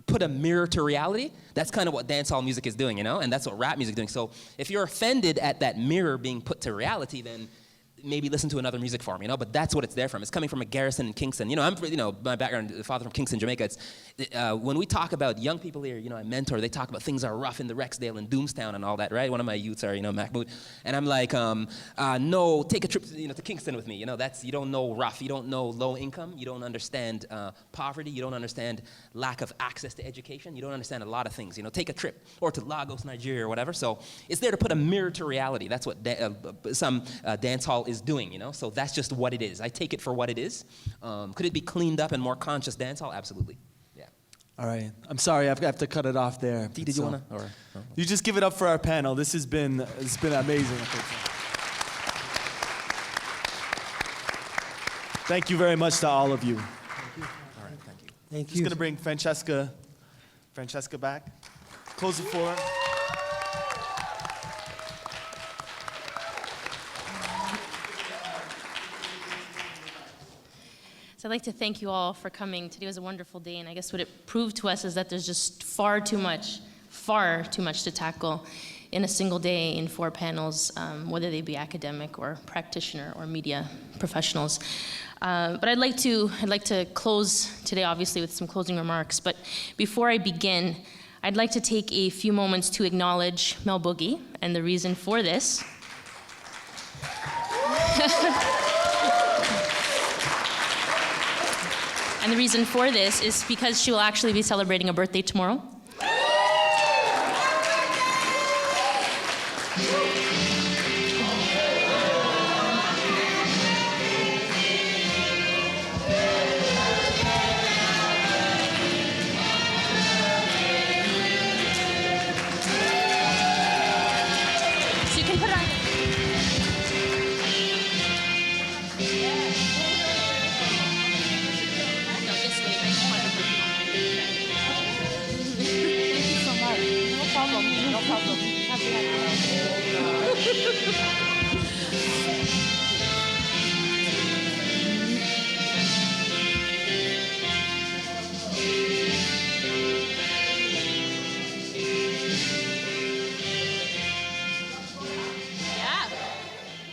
put a mirror to reality. That's kind of what dancehall music is doing, you know? And that's what rap music is doing. So if you're offended at that mirror being put to reality, then maybe listen to another music form, you know, but that's what it's there from. It's coming from a Garrison in Kingston. You know, my background, father from Kingston, Jamaica. It's, when we talk about young people here, you know, I mentor, they talk about things are rough in the Rexdale and Doomstown and all that, right? One of my youths are, you know, Mahmoud. And I'm like, no, take a trip, to Kingston with me. You know, you don't know rough, you don't know low income, you don't understand poverty, you don't understand lack of access to education, you don't understand a lot of things. You know, take a trip, or to Lagos, Nigeria, or whatever. So it's there to put a mirror to reality. That's what some dancehall is doing, you know? So that's just what it is. I take it for what it is. Could it be cleaned up and more conscious dancehall? Absolutely. Yeah. All right. I'm sorry, I have to cut it off there. Did you wanna? Or, no? You just give it up for our panel. This has been amazing. Thank you very much to all of you. Thank you. All right, thank you. Thank you. Just gonna bring Francesca back. Close the floor. So I'd like to thank you all for coming. Today was a wonderful day, and I guess what it proved to us is that there's just far too much to tackle in a single day in 4 panels, whether they be academic or practitioner or media professionals. But I'd like to close today, obviously, with some closing remarks. But before I begin, I'd like to take a few moments to acknowledge Mel Boogie, and the reason for this. And the reason for this is because she will actually be celebrating a birthday tomorrow. So you can put it on. No, this way, right? Thank you so much. No problem. No problem. Happy.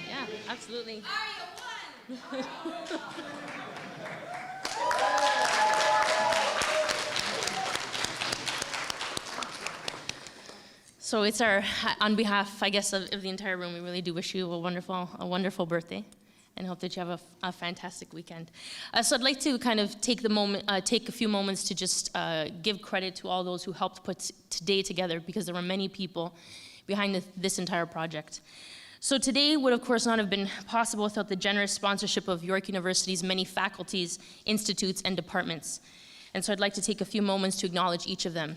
Yeah, absolutely. So it's on behalf, I guess, of the entire room, we really do wish you a wonderful birthday, and hope that you have a fantastic weekend. So I'd like to kind of take a few moments to just give credit to all those who helped put today together, because there were many people behind this entire project. So today would, of course, not have been possible without the generous sponsorship of York University's many faculties, institutes, and departments. And so I'd like to take a few moments to acknowledge each of them.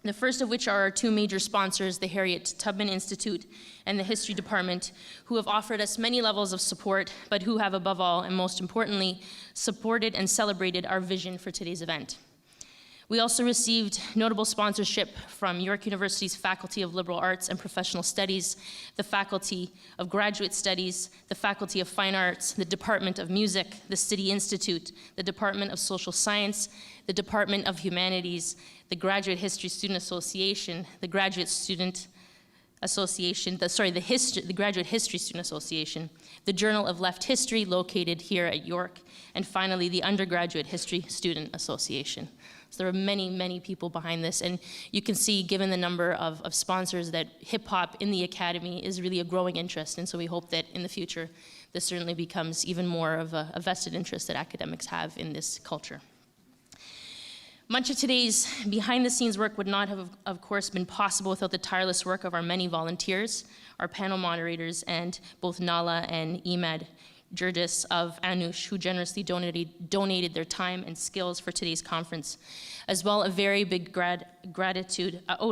The first of which are our 2 major sponsors, the Harriet Tubman Institute and the History Department, who have offered us many levels of support, but who have, above all, and most importantly, supported and celebrated our vision for today's event. We also received notable sponsorship from York University's Faculty of Liberal Arts and Professional Studies, the Faculty of Graduate Studies, the Faculty of Fine Arts, the Department of Music, the City Institute, the Department of Social Science, the Department of Humanities, the Graduate History Student Association, the Graduate Student Association, the Graduate History Student Association, the Journal of Left History located here at York, and finally the Undergraduate History Student Association. So there are many, many people behind this, and you can see, given the number of sponsors, that hip hop in the academy is really a growing interest, and so we hope that in the future this certainly becomes even more of a vested interest that academics have in this culture. Much of today's behind-the-scenes work would not have, of course, been possible without the tireless work of our many volunteers, our panel moderators, and both Nala and Imad Jurgis of Anush, who generously donated their time and skills for today's conference, as well a very big ode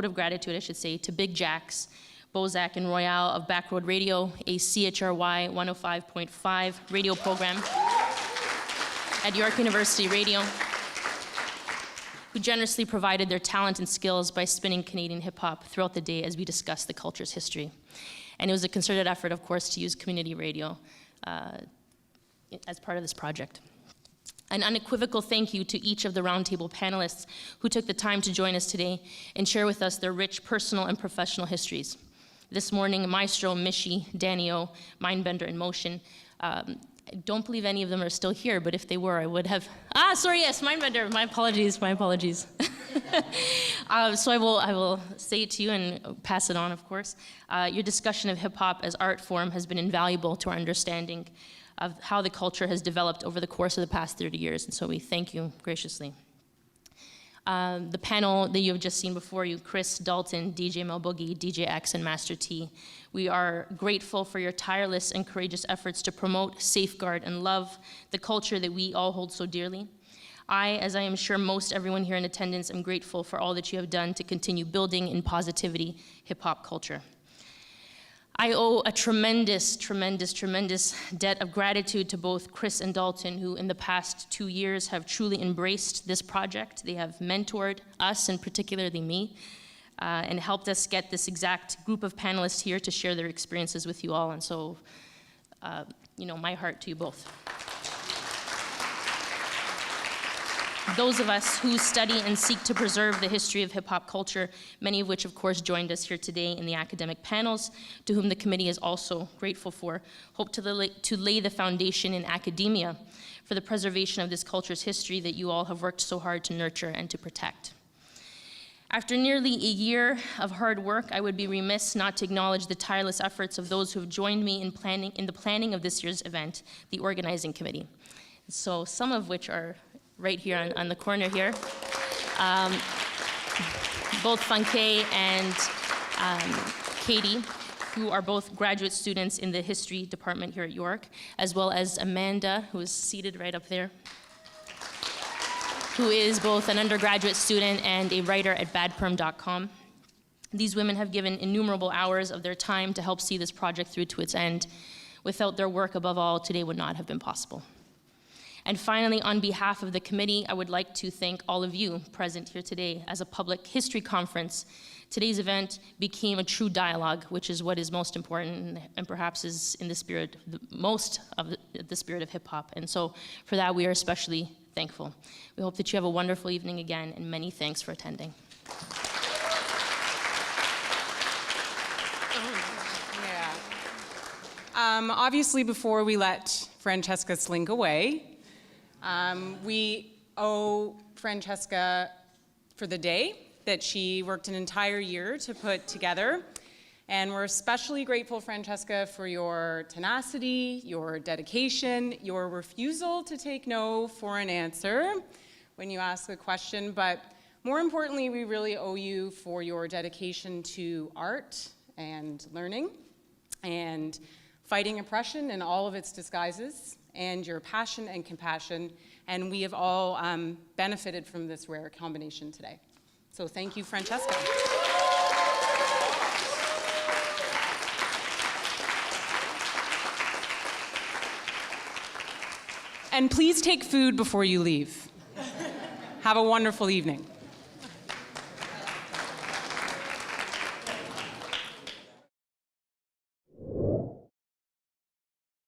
of gratitude, I should say, to Big Jacks, Bozak and Royale of Backroad Radio, a CHRY 105.5 radio program at York University Radio, who generously provided their talent and skills by spinning Canadian hip-hop throughout the day as we discussed the culture's history. And it was a concerted effort, of course, to use community radio as part of this project. An unequivocal thank you to each of the roundtable panelists who took the time to join us today and share with us their rich personal and professional histories. This morning, Maestro, Mishi, Danny-O, Mindbender, and Motion. I don't believe any of them are still here, but if they were, I would have. Sorry, yes, Mindbender. My apologies. So I will say it to you and pass it on, of course. Your discussion of hip hop as art form has been invaluable to our understanding of how the culture has developed over the course of the past 30 years, and so we thank you graciously. The panel that you have just seen before you, Chris, Dalton, DJ Mel Boogie, DJ X, and Master T. We are grateful for your tireless and courageous efforts to promote, safeguard, and love the culture that we all hold so dearly. I, as I am sure most everyone here in attendance, am grateful for all that you have done to continue building in positivity hip-hop culture. I owe a tremendous debt of gratitude to both Chris and Dalton, who in the past 2 years have truly embraced this project. They have mentored us, and particularly me, and helped us get this exact group of panelists here to share their experiences with you all. And so, my heart to you both. those of us who study and seek to preserve the history of hip-hop culture, many of which, of course, joined us here today in the academic panels, to whom the committee is also grateful for, hope to lay the foundation in academia for the preservation of this culture's history that you all have worked so hard to nurture and to protect. After nearly a year of hard work, I would be remiss not to acknowledge the tireless efforts of those who have joined me in the planning of this year's event, the organizing committee. So some of which are right here on the corner here. Both Funke and Katie, who are both graduate students in the history department here at York, as well as Amanda, who is seated right up there, who is both an undergraduate student and a writer at badperm.com. These women have given innumerable hours of their time to help see this project through to its end. Without their work, above all, today would not have been possible. And finally, on behalf of the committee, I would like to thank all of you present here today. As a public history conference, today's event became a true dialogue, which is what is most important and perhaps is in the spirit, most of the spirit of hip hop. And so for that, we are especially thankful. We hope that you have a wonderful evening again, and many thanks for attending. Obviously, before we let Francesca slink away, we owe Francesca for the day that she worked an entire year to put together. And we're especially grateful, Francesca, for your tenacity, your dedication, your refusal to take no for an answer when you ask the question. But more importantly, we really owe you for your dedication to art and learning and fighting oppression in all of its disguises, and your passion and compassion. And we have all benefited from this rare combination today. So thank you, Francesca. And please take food before you leave. Have a wonderful evening.